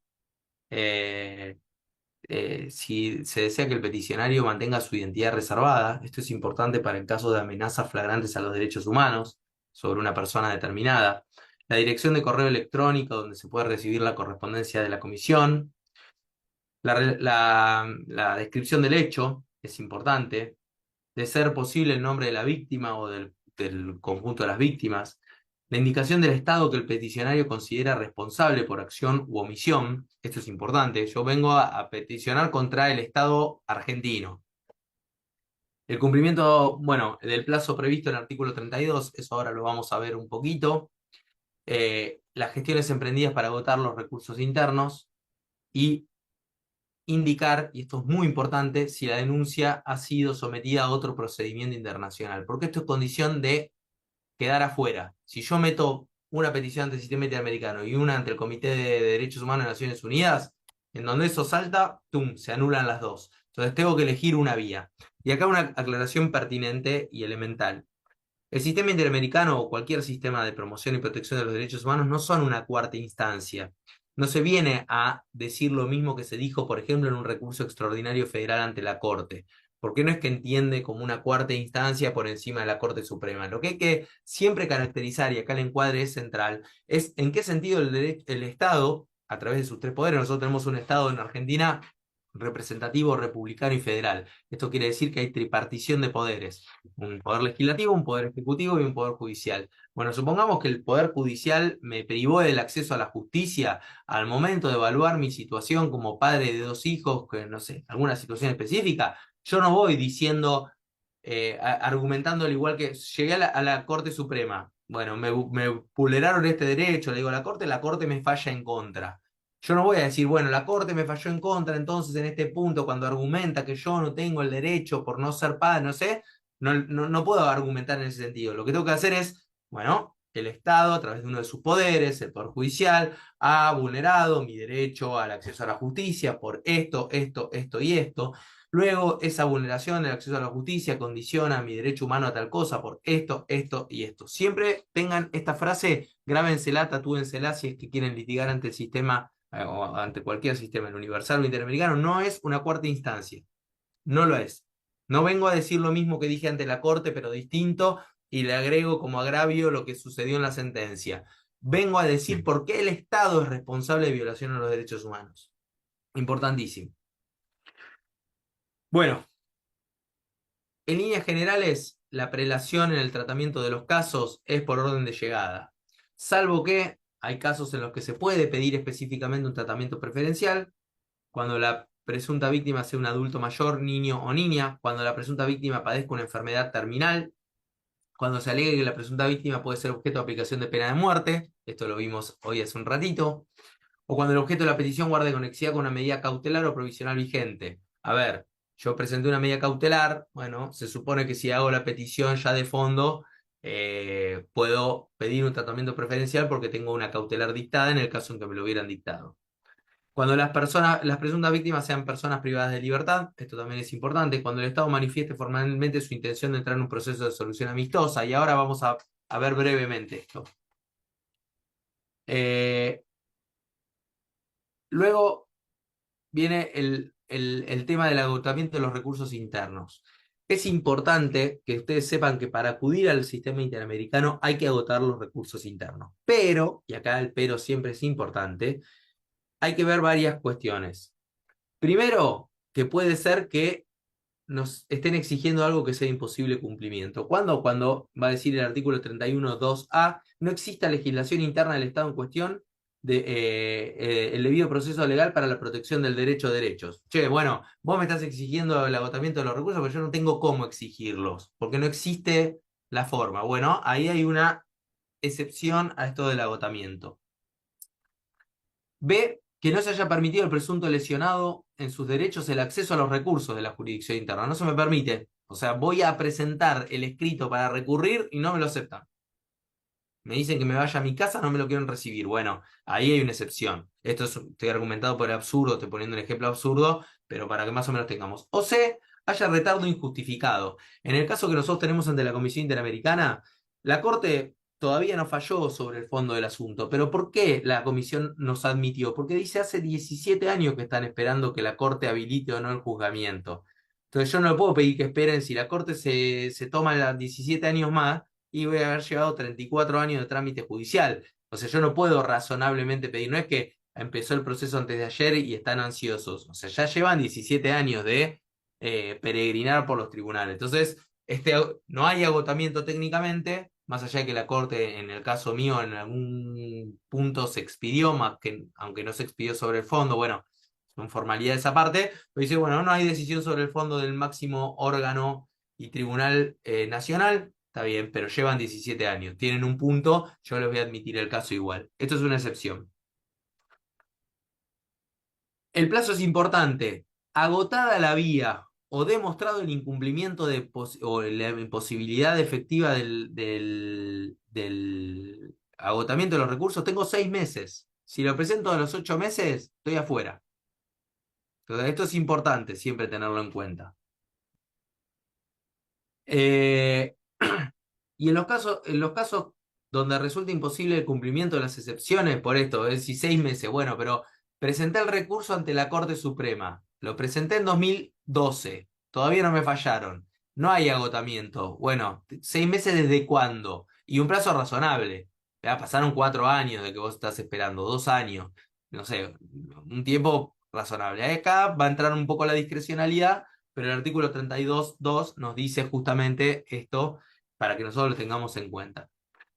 Speaker 2: eh, si se desea que el peticionario mantenga su identidad reservada, esto es importante para el caso de amenazas flagrantes a los derechos humanos sobre una persona determinada. La dirección de correo electrónico donde se puede recibir la correspondencia de la comisión. La descripción del hecho es importante. De ser posible, el nombre de la víctima o del conjunto de las víctimas. La indicación del Estado que el peticionario considera responsable por acción u omisión, esto es importante, yo vengo a peticionar contra el Estado argentino. El cumplimiento, bueno, del plazo previsto en el artículo 32, eso ahora lo vamos a ver un poquito. Las gestiones emprendidas para agotar los recursos internos y indicar, y esto es muy importante, si la denuncia ha sido sometida a otro procedimiento internacional, porque esto es condición de quedar afuera. Si yo meto una petición ante el sistema interamericano y una ante el Comité de Derechos Humanos de Naciones Unidas, en donde eso salta, ¡tum!, se anulan las dos. Entonces tengo que elegir una vía. Y acá una aclaración pertinente y elemental. El sistema interamericano o cualquier sistema de promoción y protección de los derechos humanos no son una cuarta instancia. No se viene a decir lo mismo que se dijo, por ejemplo, en un recurso extraordinario federal ante la Corte, porque no es que entiende como una cuarta instancia por encima de la Corte Suprema. Lo que hay que siempre caracterizar, y acá el encuadre es central, es en qué sentido el Estado, a través de sus tres poderes, nosotros tenemos un Estado en Argentina representativo, republicano y federal. Esto quiere decir que hay tripartición de poderes, un poder legislativo, un poder ejecutivo y un poder judicial. Bueno, supongamos que el poder judicial me privó del acceso a la justicia al momento de evaluar mi situación como padre de dos hijos, que no sé, alguna situación específica. Yo no voy diciendo, argumentando al igual que llegué a la Corte Suprema. Bueno, me vulneraron este derecho, le digo a la Corte me falla en contra. Yo no voy a decir, bueno, la Corte me falló en contra, entonces en este punto, cuando argumenta que yo no tengo el derecho por no ser padre, no sé, no puedo argumentar en ese sentido. Lo que tengo que hacer es, bueno, el Estado, a través de uno de sus poderes, el Poder Judicial, ha vulnerado mi derecho al acceso a la justicia por esto, esto, esto y esto. Luego, esa vulneración del acceso a la justicia condiciona mi derecho humano a tal cosa por esto, esto y esto. Siempre tengan esta frase, grábensela, tatúensela si es que quieren litigar ante el sistema o ante cualquier sistema, el universal o interamericano. No es una cuarta instancia. No lo es. No vengo a decir lo mismo que dije ante la Corte, pero distinto, y le agrego como agravio lo que sucedió en la sentencia. Vengo a decir por qué el Estado es responsable de violación a los derechos humanos. Importantísimo. Bueno, en líneas generales, la prelación en el tratamiento de los casos es por orden de llegada, salvo que hay casos en los que se puede pedir específicamente un tratamiento preferencial, cuando la presunta víctima sea un adulto mayor, niño o niña, cuando la presunta víctima padezca una enfermedad terminal, cuando se alegue que la presunta víctima puede ser objeto de aplicación de pena de muerte, esto lo vimos hoy hace un ratito, o cuando el objeto de la petición guarde conexidad con una medida cautelar o provisional vigente. A ver, yo presenté una medida cautelar, bueno, se supone que si hago la petición ya de fondo, puedo pedir un tratamiento preferencial porque tengo una cautelar dictada en el caso en que me lo hubieran dictado. Cuando las presuntas víctimas sean personas privadas de libertad, esto también es importante, cuando el Estado manifieste formalmente su intención de entrar en un proceso de solución amistosa, y ahora vamos a ver brevemente esto. Luego viene el tema del agotamiento de los recursos internos. Es importante que ustedes sepan que para acudir al sistema interamericano hay que agotar los recursos internos. Pero, y acá el pero siempre es importante, hay que ver varias cuestiones. Primero, que puede ser que nos estén exigiendo algo que sea imposible cumplimiento. ¿Cuándo? Cuando va a decir el artículo 31.2a, no exista legislación interna del Estado en cuestión de el debido proceso legal para la protección del derecho a derechos. Che, bueno, vos me estás exigiendo el agotamiento de los recursos, pero yo no tengo cómo exigirlos, porque no existe la forma. Bueno, ahí hay una excepción a esto del agotamiento. B, que no se haya permitido al presunto lesionado en sus derechos el acceso a los recursos de la jurisdicción interna. No se me permite. O sea, voy a presentar el escrito para recurrir y no me lo aceptan. Me dicen que me vaya a mi casa, no me lo quieren recibir. Bueno, ahí hay una excepción. Esto estoy argumentado por el absurdo, estoy poniendo un ejemplo absurdo, pero para que más o menos tengamos. O C, haya retardo injustificado. En el caso que nosotros tenemos ante la Comisión Interamericana, la Corte todavía no falló sobre el fondo del asunto. Pero ¿por qué la Comisión nos admitió? Porque dice hace 17 años que están esperando que la Corte habilite o no el juzgamiento. Entonces yo no le puedo pedir que esperen si la Corte se toma 17 años más y voy a haber llevado 34 años de trámite judicial. O sea, yo no puedo razonablemente pedir, no es que empezó el proceso antes de ayer y están ansiosos. O sea, ya llevan 17 años de peregrinar por los tribunales. Entonces, no hay agotamiento técnicamente, más allá de que la Corte, en el caso mío, en algún punto se expidió, más que, aunque no se expidió sobre el fondo, bueno, son formalidades aparte, pero dice, bueno, no hay decisión sobre el fondo del máximo órgano y tribunal nacional, está bien, pero llevan 17 años, tienen un punto, yo les voy a admitir el caso igual. Esto es una excepción. El plazo es importante. Agotada la vía o demostrado el incumplimiento o la imposibilidad efectiva del agotamiento de los recursos, tengo 6 meses. Si lo presento a los 8 meses, estoy afuera. Entonces, esto es importante siempre tenerlo en cuenta. Eh, y en los casos donde resulta imposible el cumplimiento de las excepciones, por esto, es decir, 6 meses, bueno, pero presenté el recurso ante la Corte Suprema, lo presenté en 2012, todavía no me fallaron, no hay agotamiento, bueno, 6 meses desde cuándo, y un plazo razonable, ya pasaron 4 años de que vos estás esperando, 2 años, no sé, un tiempo razonable. Acá va a entrar un poco la discrecionalidad, pero el artículo 32.2 nos dice justamente esto para que nosotros lo tengamos en cuenta.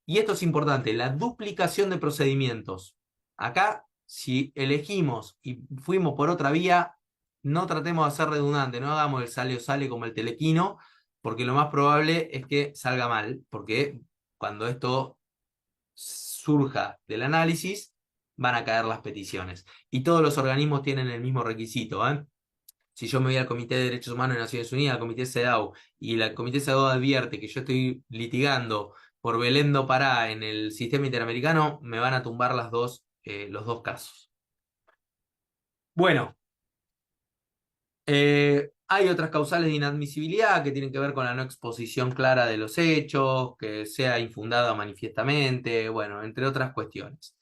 Speaker 2: Y esto es importante, la duplicación de procedimientos. Acá, si elegimos y fuimos por otra vía, no tratemos de ser redundante, no hagamos el sale o sale como el telequino, porque lo más probable es que salga mal, porque cuando esto surja del análisis, van a caer las peticiones. Y todos los organismos tienen el mismo requisito, ¿eh? Si yo me voy al Comité de Derechos Humanos de Naciones Unidas, al Comité CEDAW, y el Comité CEDAW advierte que yo estoy litigando por Belén do Pará en el sistema interamericano, me van a tumbar los dos casos. Bueno, hay otras causales de inadmisibilidad que tienen que ver con la no exposición clara de los hechos, que sea infundada manifiestamente, bueno, entre otras cuestiones.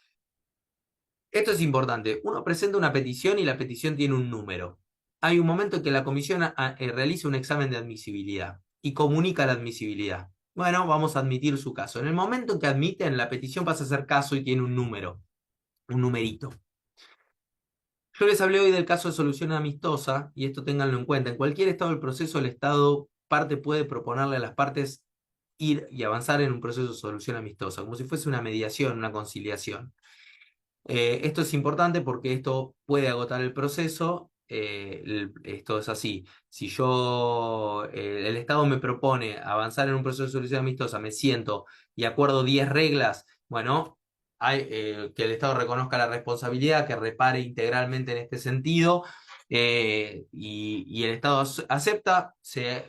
Speaker 2: Esto es importante. Uno presenta una petición y la petición tiene un número. Hay un momento en que la comisión realiza un examen de admisibilidad y comunica la admisibilidad. Bueno, vamos a admitir su caso. En el momento en que admiten, la petición pasa a ser caso y tiene un número, un numerito. Yo les hablé hoy del caso de solución amistosa y esto ténganlo en cuenta. En cualquier estado del proceso, el estado parte puede proponerle a las partes ir y avanzar en un proceso de solución amistosa, como si fuese una mediación, una conciliación. Esto es importante porque esto puede agotar el proceso. Esto es así. Si el Estado me propone avanzar en un proceso de solución amistosa, me siento y acuerdo 10 reglas, bueno, que el Estado reconozca la responsabilidad, que repare integralmente en este sentido, y el Estado acepta, se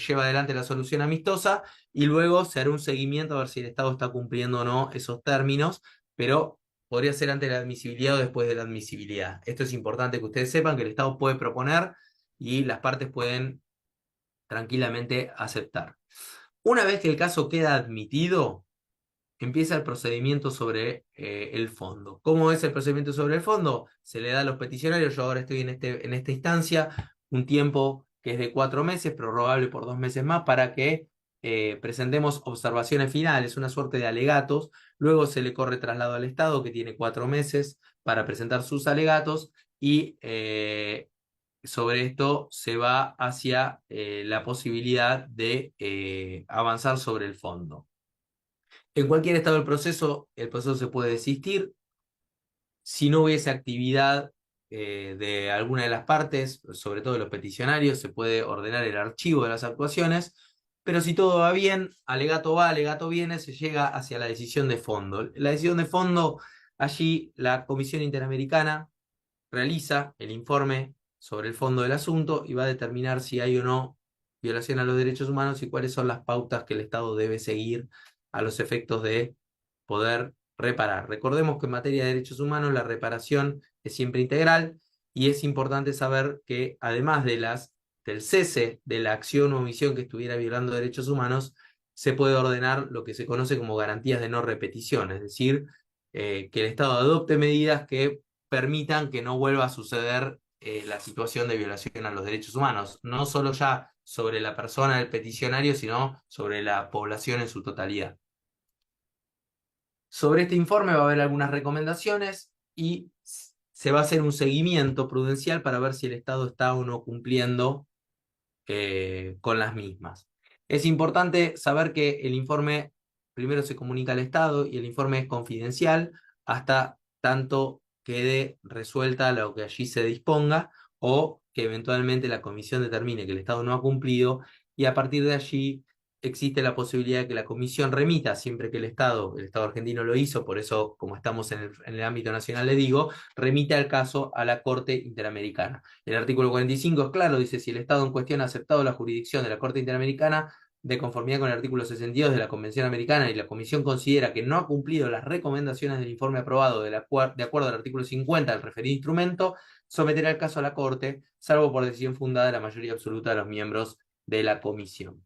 Speaker 2: lleva adelante la solución amistosa y luego se hará un seguimiento a ver si el Estado está cumpliendo o no esos términos, pero podría ser antes de la admisibilidad o después de la admisibilidad. Esto es importante que ustedes sepan que el Estado puede proponer y las partes pueden tranquilamente aceptar. Una vez que el caso queda admitido, empieza el procedimiento sobre el fondo. ¿Cómo es el procedimiento sobre el fondo? Se le da a los peticionarios, yo ahora estoy en esta instancia, un tiempo que es de 4 meses, prorrogable por 2 meses más, para que presentemos observaciones finales, una suerte de alegatos. Luego se le corre traslado al Estado, que tiene 4 meses para presentar sus alegatos, y sobre esto se va hacia la posibilidad de avanzar sobre el fondo. En cualquier estado del proceso, el proceso se puede desistir. Si no hubiese actividad de alguna de las partes, sobre todo de los peticionarios, se puede ordenar el archivo de las actuaciones. Pero si todo va bien, alegato va, alegato viene, se llega hacia la decisión de fondo. La decisión de fondo, allí la Comisión Interamericana realiza el informe sobre el fondo del asunto y va a determinar si hay o no violación a los derechos humanos y cuáles son las pautas que el Estado debe seguir a los efectos de poder reparar. Recordemos que en materia de derechos humanos la reparación es siempre integral y es importante saber que además del cese de la acción o omisión que estuviera violando derechos humanos, se puede ordenar lo que se conoce como garantías de no repetición, es decir, que el Estado adopte medidas que permitan que no vuelva a suceder la situación de violación a los derechos humanos, no solo ya sobre la persona del peticionario, sino sobre la población en su totalidad. Sobre este informe va a haber algunas recomendaciones y se va a hacer un seguimiento prudencial para ver si el Estado está o no cumpliendo con las mismas. Es importante saber que el informe primero se comunica al Estado y el informe es confidencial hasta tanto quede resuelta lo que allí se disponga o que eventualmente la comisión determine que el Estado no ha cumplido y a partir de allí existe la posibilidad de que la comisión remita, siempre que el Estado argentino lo hizo, por eso como estamos en el ámbito nacional le digo, remite el caso a la Corte Interamericana. El artículo 45 es claro, dice si el Estado en cuestión ha aceptado la jurisdicción de la Corte Interamericana de conformidad con el artículo 62 de la Convención Americana y la Comisión considera que no ha cumplido las recomendaciones del informe aprobado de acuerdo al artículo 50 del referido instrumento, someterá el caso a la Corte, salvo por decisión fundada de la mayoría absoluta de los miembros de la Comisión.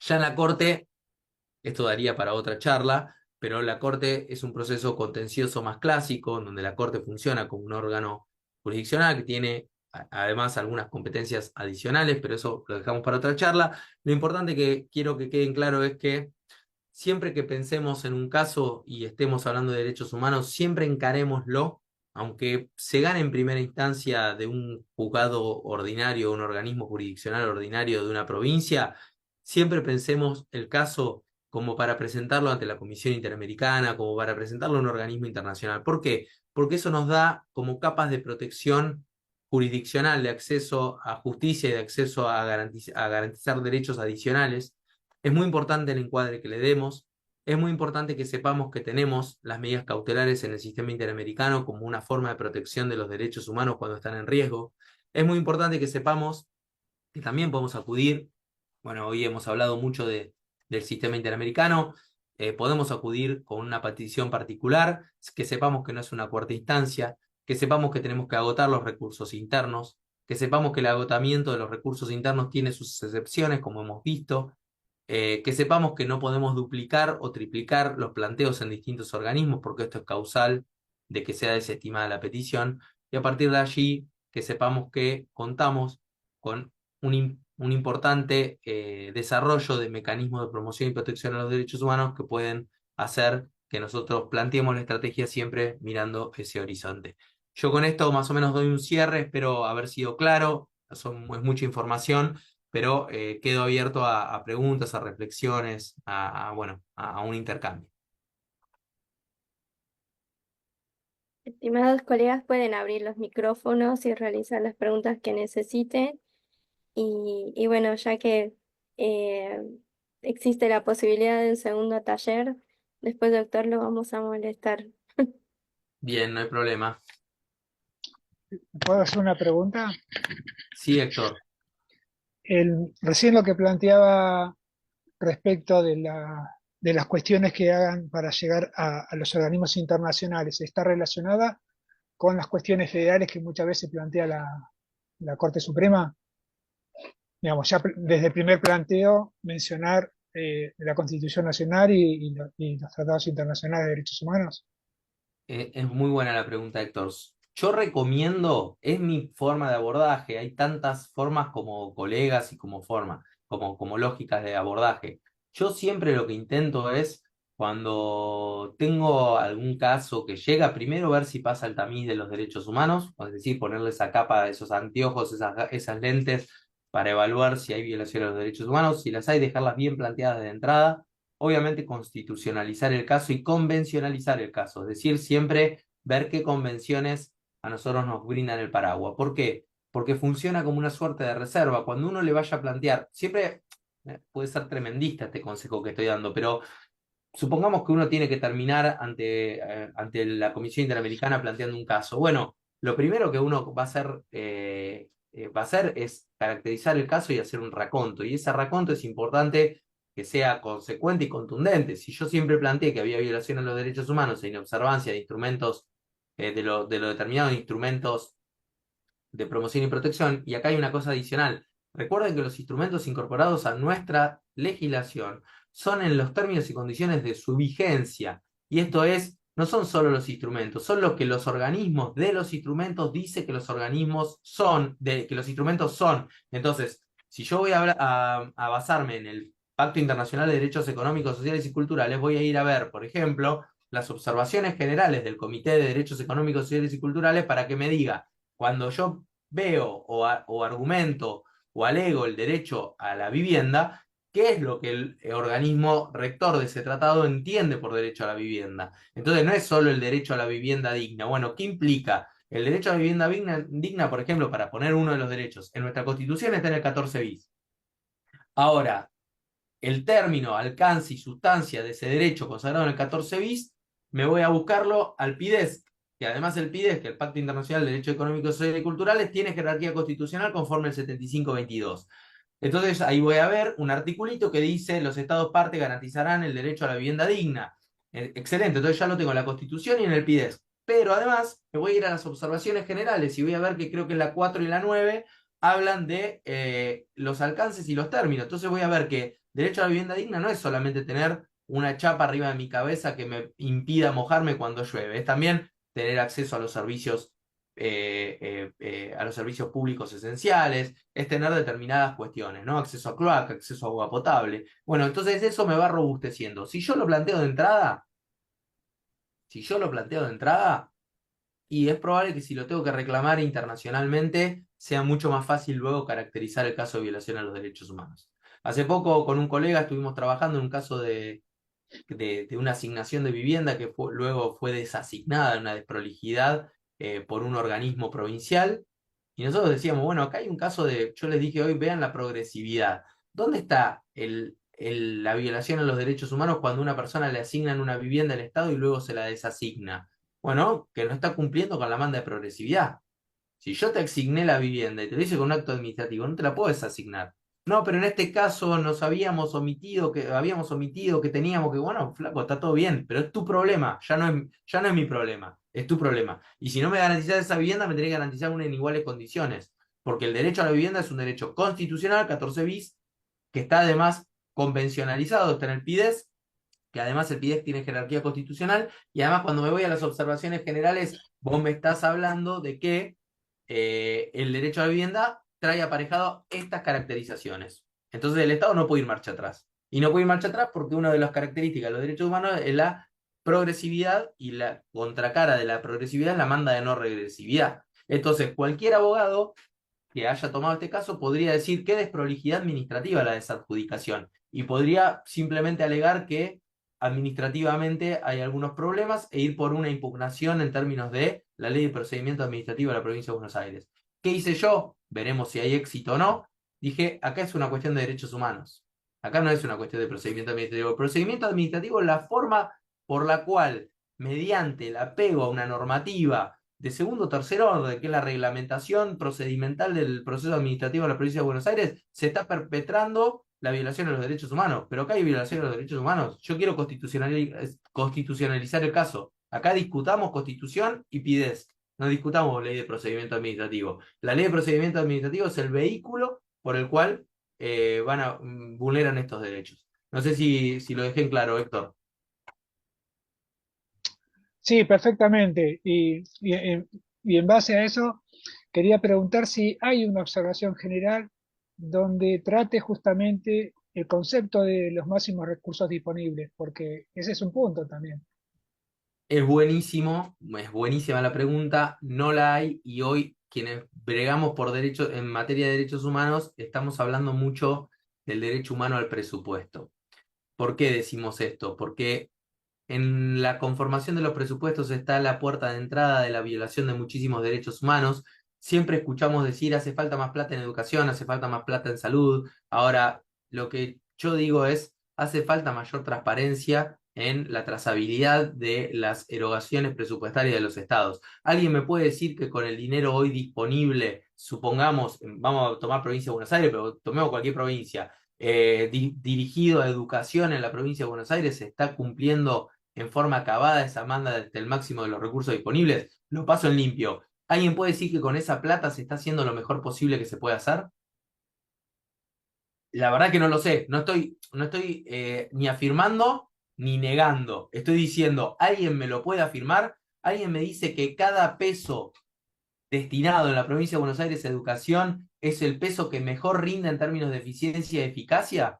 Speaker 2: Ya en la Corte, esto daría para otra charla, pero la Corte es un proceso contencioso más clásico, en donde la Corte funciona como un órgano jurisdiccional que tiene además algunas competencias adicionales, pero eso lo dejamos para otra charla. Lo importante que quiero que queden claro es que siempre que pensemos en un caso y estemos hablando de derechos humanos, siempre encarémoslo, aunque se gane en primera instancia de un juzgado ordinario, un organismo jurisdiccional ordinario de una provincia, siempre pensemos el caso como para presentarlo ante la Comisión Interamericana, como para presentarlo a un organismo internacional. ¿Por qué? Porque eso nos da como capas de protección jurisdiccional de acceso a justicia y de acceso a garantizar derechos adicionales. Es muy importante el encuadre que le demos, es muy importante que sepamos que tenemos las medidas cautelares en el sistema interamericano como una forma de protección de los derechos humanos cuando están en riesgo. Es muy importante que sepamos que también podemos acudir, bueno, hoy hemos hablado mucho del sistema interamericano, podemos acudir con una petición particular, que sepamos que no es una cuarta instancia, que sepamos que tenemos que agotar los recursos internos, que sepamos que el agotamiento de los recursos internos tiene sus excepciones, como hemos visto, que sepamos que no podemos duplicar o triplicar los planteos en distintos organismos, porque esto es causal de que sea desestimada la petición, y a partir de allí que sepamos que contamos con un importante desarrollo de mecanismos de promoción y protección a los derechos humanos que pueden hacer que nosotros planteemos la estrategia siempre mirando ese horizonte. Yo con esto más o menos doy un cierre, espero haber sido claro, es mucha información, pero quedo abierto a preguntas, a reflexiones, bueno, a un intercambio.
Speaker 1: Estimados colegas, pueden abrir los micrófonos y realizar las preguntas que necesiten. Y bueno, ya que eh, existe la posibilidad de un segundo taller, después, doctor, lo vamos a molestar.
Speaker 2: Bien, no hay problema.
Speaker 3: ¿Puedo hacer una pregunta?
Speaker 2: Sí, Héctor.
Speaker 3: Recién lo que planteaba respecto de las cuestiones que hagan para llegar a los organismos internacionales, ¿está relacionada con las cuestiones federales que muchas veces plantea la Corte Suprema? Digamos, ya desde el primer planteo mencionar la Constitución Nacional y los tratados internacionales de derechos humanos.
Speaker 2: Es muy buena la pregunta, Héctor. Yo recomiendo, es mi forma de abordaje, hay tantas formas como colegas y como lógicas de abordaje. Yo siempre lo que intento es, cuando tengo algún caso que llega, primero ver si pasa el tamiz de los derechos humanos, es decir, ponerle esa capa, esos anteojos, esas lentes para evaluar si hay violación de los derechos humanos, si las hay, dejarlas bien planteadas de entrada, obviamente constitucionalizar el caso y convencionalizar el caso, es decir, siempre ver qué convenciones a nosotros nos brindan el paraguas. ¿Por qué? Porque funciona como una suerte de reserva. Cuando uno le vaya a plantear, siempre puede ser tremendista este consejo que estoy dando, pero supongamos que uno tiene que terminar ante la Comisión Interamericana planteando un caso. Bueno, lo primero que uno va a hacer es caracterizar el caso y hacer un raconto. Y ese raconto es importante que sea consecuente y contundente. Si yo siempre planteé que había violación a los derechos humanos e inobservancia de instrumentos, de lo determinados instrumentos de promoción y protección, y acá hay una cosa adicional. Recuerden que los instrumentos incorporados a nuestra legislación son en los términos y condiciones de su vigencia. Y esto es, no son solo los instrumentos, son lo que los organismos de los instrumentos dicen que los organismos son, que los instrumentos son. Entonces, si yo voy a basarme en el Pacto Internacional de Derechos Económicos, Sociales y Culturales, voy a ir a ver, por ejemplo, las observaciones generales del Comité de Derechos Económicos, Sociales y Culturales para que me diga, cuando yo veo o argumento o alego el derecho a la vivienda, qué es lo que el organismo rector de ese tratado entiende por derecho a la vivienda. Entonces no es solo el derecho a la vivienda digna. Bueno, ¿qué implica? El derecho a la vivienda digna, por ejemplo, para poner uno de los derechos, en nuestra Constitución está en el 14 bis. Ahora, el término, alcance y sustancia de ese derecho consagrado en el 14 bis, me voy a buscarlo al PIDES, que además el PIDES, que el Pacto Internacional de Derechos Económicos, Sociales y Culturales, tiene jerarquía constitucional conforme el 7522. Entonces ahí voy a ver un articulito que dice los estados parte garantizarán el derecho a la vivienda digna. Excelente, entonces ya lo tengo en la Constitución y en el PIDES. Pero además me voy a ir a las observaciones generales y voy a ver que creo que la 4 y la 9 hablan de los alcances y los términos. Entonces voy a ver que derecho a la vivienda digna no es solamente tener una chapa arriba de mi cabeza que me impida mojarme cuando llueve, es también tener acceso a los servicios públicos esenciales, es tener determinadas cuestiones, ¿no? Acceso a cloaca, acceso a agua potable. Bueno, entonces eso me va robusteciendo. Si yo lo planteo de entrada, si yo lo planteo de entrada, y es probable que si lo tengo que reclamar internacionalmente, sea mucho más fácil luego caracterizar el caso de violación a los derechos humanos. Hace poco con un colega estuvimos trabajando en un caso de una asignación de vivienda que luego fue desasignada en una desprolijidad por un organismo provincial. Y nosotros decíamos, bueno, acá hay un caso de, yo les dije hoy, vean la progresividad. ¿Dónde está la violación a los derechos humanos cuando a una persona le asignan una vivienda al Estado y luego se la desasigna? Bueno, que no está cumpliendo con la manda de progresividad. Si yo te asigné la vivienda y te lo hice con un acto administrativo, no te la puedo desasignar. No, pero en este caso nos habíamos omitido que teníamos que, bueno, flaco, está todo bien, pero es tu problema, ya no es mi problema, es tu problema. Y si no me garantizas esa vivienda, me tenés que garantizar una en iguales condiciones, porque el derecho a la vivienda es un derecho constitucional, 14 bis, que está además convencionalizado, está en el PIDES, que además el PIDES tiene jerarquía constitucional, y además cuando me voy a las observaciones generales, vos me estás hablando de que el derecho a la vivienda trae aparejado estas caracterizaciones. Entonces el Estado no puede ir marcha atrás. Y no puede ir marcha atrás porque una de las características de los derechos humanos es la progresividad, y la contracara de la progresividad es la manda de no regresividad. Entonces cualquier abogado que haya tomado este caso podría decir que desprolijidad administrativa la desadjudicación y podría simplemente alegar que administrativamente hay algunos problemas e ir por una impugnación en términos de la ley de procedimiento administrativo de la provincia de Buenos Aires. ¿Qué hice yo? Veremos si hay éxito o no. Dije, acá es una cuestión de derechos humanos. Acá no es una cuestión de procedimiento administrativo. El procedimiento administrativo es la forma por la cual, mediante el apego a una normativa de segundo o tercer orden, que es la reglamentación procedimental del proceso administrativo de la provincia de Buenos Aires, se está perpetrando la violación de los derechos humanos. Pero acá hay violación de los derechos humanos. Yo quiero constitucionalizar el caso. Acá discutamos constitución y PIDES. No discutamos ley de procedimiento administrativo. La ley de procedimiento administrativo es el vehículo por el cual vulneran estos derechos. No sé si lo dejé en claro, Héctor.
Speaker 3: Sí, perfectamente. Y en base a eso, quería preguntar si hay una observación general donde trate justamente el concepto de los máximos recursos disponibles, porque ese es un punto también.
Speaker 2: Es buenísimo, es buenísima la pregunta, no la hay, y hoy quienes bregamos por derechos en materia de derechos humanos estamos hablando mucho del derecho humano al presupuesto. ¿Por qué decimos esto? Porque en la conformación de los presupuestos está la puerta de entrada de la violación de muchísimos derechos humanos. Siempre escuchamos decir hace falta más plata en educación, hace falta más plata en salud. Ahora, lo que yo digo es, hace falta mayor transparencia en la trazabilidad de las erogaciones presupuestarias de los estados. ¿Alguien me puede decir que con el dinero hoy disponible, supongamos, vamos a tomar provincia de Buenos Aires, pero tomemos cualquier provincia, dirigido a educación en la provincia de Buenos Aires, se está cumpliendo en forma acabada esa manda del máximo de los recursos disponibles? Lo paso en limpio. ¿Alguien puede decir que con esa plata se está haciendo lo mejor posible que se puede hacer? La verdad que no lo sé. No estoy ni afirmando ni negando. Estoy diciendo, ¿alguien me lo puede afirmar? ¿Alguien me dice que cada peso destinado en la provincia de Buenos Aires a educación es el peso que mejor rinde en términos de eficiencia y eficacia?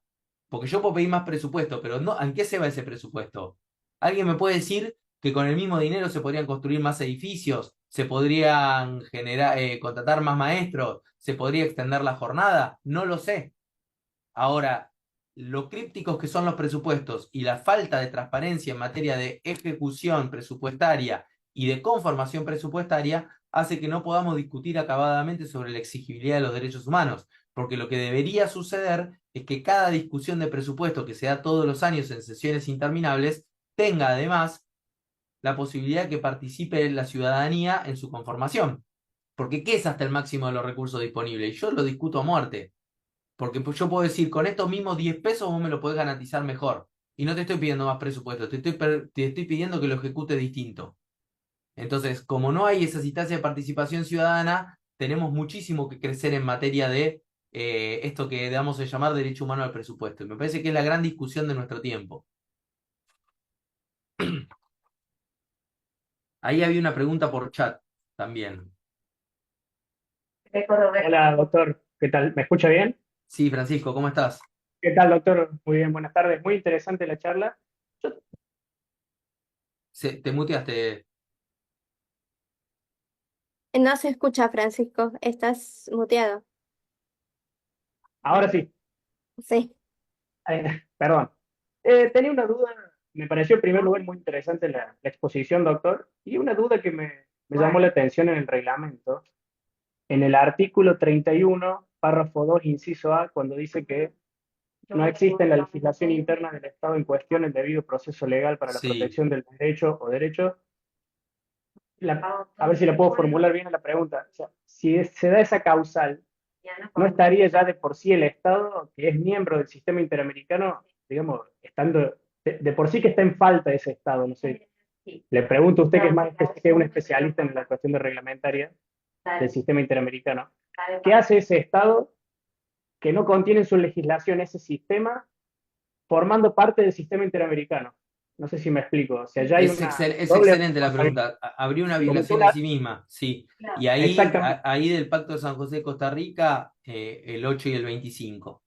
Speaker 2: Porque yo puedo pedir más presupuesto, pero no, ¿en qué se va ese presupuesto? ¿Alguien me puede decir que con el mismo dinero se podrían construir más edificios, se podrían contratar más maestros, se podría extender la jornada? No lo sé. Ahora, lo crípticos que son los presupuestos y la falta de transparencia en materia de ejecución presupuestaria y de conformación presupuestaria hace que no podamos discutir acabadamente sobre la exigibilidad de los derechos humanos, porque lo que debería suceder es que cada discusión de presupuesto que se da todos los años en sesiones interminables tenga además la posibilidad de que participe la ciudadanía en su conformación. Porque ¿qué es hasta el máximo de los recursos disponibles? Y yo lo discuto a muerte. Porque pues, yo puedo decir, con estos mismos 10 pesos vos me lo podés garantizar mejor. Y no te estoy pidiendo más presupuesto, te estoy pidiendo que lo ejecute distinto. Entonces, como no hay esa instancia de participación ciudadana, tenemos muchísimo que crecer en materia de esto que damos a llamar derecho humano al presupuesto. Y me parece que es la gran discusión de nuestro tiempo. Ahí había una pregunta por chat también.
Speaker 4: Hola, doctor. ¿Qué tal? ¿Me escucha bien?
Speaker 2: Sí, Francisco, ¿cómo estás?
Speaker 4: ¿Qué tal, doctor? Muy bien, buenas tardes. Muy interesante la charla. Yo-
Speaker 2: Te muteaste.
Speaker 1: No se escucha, Francisco, estás muteado.
Speaker 4: ahora sí,
Speaker 1: Sí.
Speaker 4: perdón. Tenía una duda, me pareció en primer lugar muy interesante la exposición, doctor, y una duda que me llamó la atención en el reglamento, en el artículo 31, párrafo 2, inciso A, cuando dice que no existe en la legislación interna del Estado en cuestión el debido proceso legal para la
Speaker 2: Sí,
Speaker 4: protección del derecho o derechos. A ver si la puedo formular bien la pregunta. O sea, si se da esa causal, ¿no estaría ya de por sí el Estado, que es miembro del sistema interamericano, digamos, estando de por sí que está en falta ese Estado? No sé. Le pregunto a usted, que es más que es un especialista en la cuestión de reglamentaria del sistema interamericano, ¿qué hace ese Estado que no contiene en su legislación ese sistema formando parte del sistema interamericano? No sé si me explico. O sea, ya hay una
Speaker 2: es
Speaker 4: doble
Speaker 2: excelente la
Speaker 4: responsabilidad.
Speaker 2: pregunta. Habría una
Speaker 4: Como que
Speaker 2: violación de
Speaker 4: una,
Speaker 2: sí misma, sí. Y ahí,
Speaker 4: exactamente.
Speaker 2: ahí del Pacto de San José de Costa Rica, el 8 y el 25.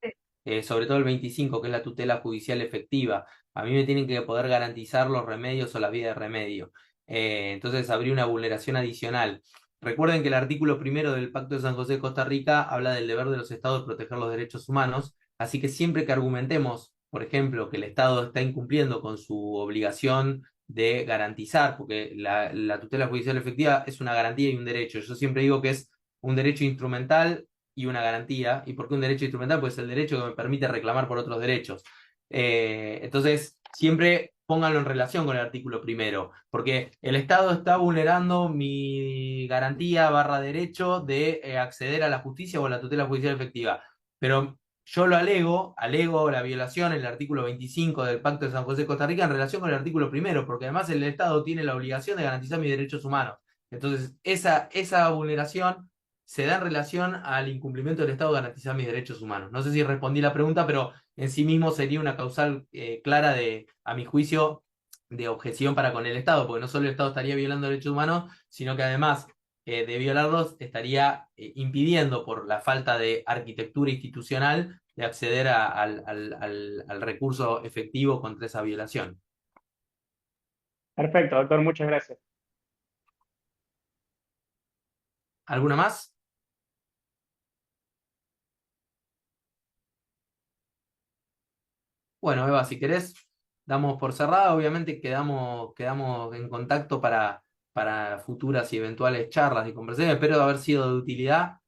Speaker 2: Sobre todo el 25, que es la tutela judicial efectiva. A mí me tienen que poder garantizar los remedios o la vía de remedio. Entonces habría una vulneración adicional. Recuerden que el artículo primero del Pacto de San José de Costa Rica habla del deber de los estados de proteger los derechos humanos, así que siempre que argumentemos, por ejemplo, que el Estado está incumpliendo con su obligación de garantizar, porque la tutela judicial efectiva es una garantía y un derecho. Yo siempre digo que es un derecho instrumental y una garantía. ¿Y por qué un derecho instrumental? Pues el derecho que me permite reclamar por otros derechos. Entonces, siempre pónganlo en relación con el artículo primero, porque el Estado está vulnerando mi garantía barra derecho de acceder a la justicia o a la tutela judicial efectiva. Pero yo lo alego la violación en el artículo 25 del Pacto de San José de Costa Rica en relación con el artículo primero, porque además el Estado tiene la obligación de garantizar mis derechos humanos. Entonces, esa vulneración se da en relación al incumplimiento del Estado de garantizar mis derechos humanos. No sé si respondí la pregunta, pero en sí mismo sería una causal clara de, a mi juicio, de objeción para con el Estado, porque no solo el Estado estaría violando derechos humanos, sino que además de violarlos estaría impidiendo por la falta de arquitectura institucional de acceder al recurso efectivo contra esa violación.
Speaker 4: Perfecto, doctor, muchas gracias.
Speaker 2: ¿Alguna más? Bueno, Eva, si querés, damos por cerrada. Obviamente quedamos en contacto para futuras y eventuales charlas y conversaciones. Espero haber sido de utilidad.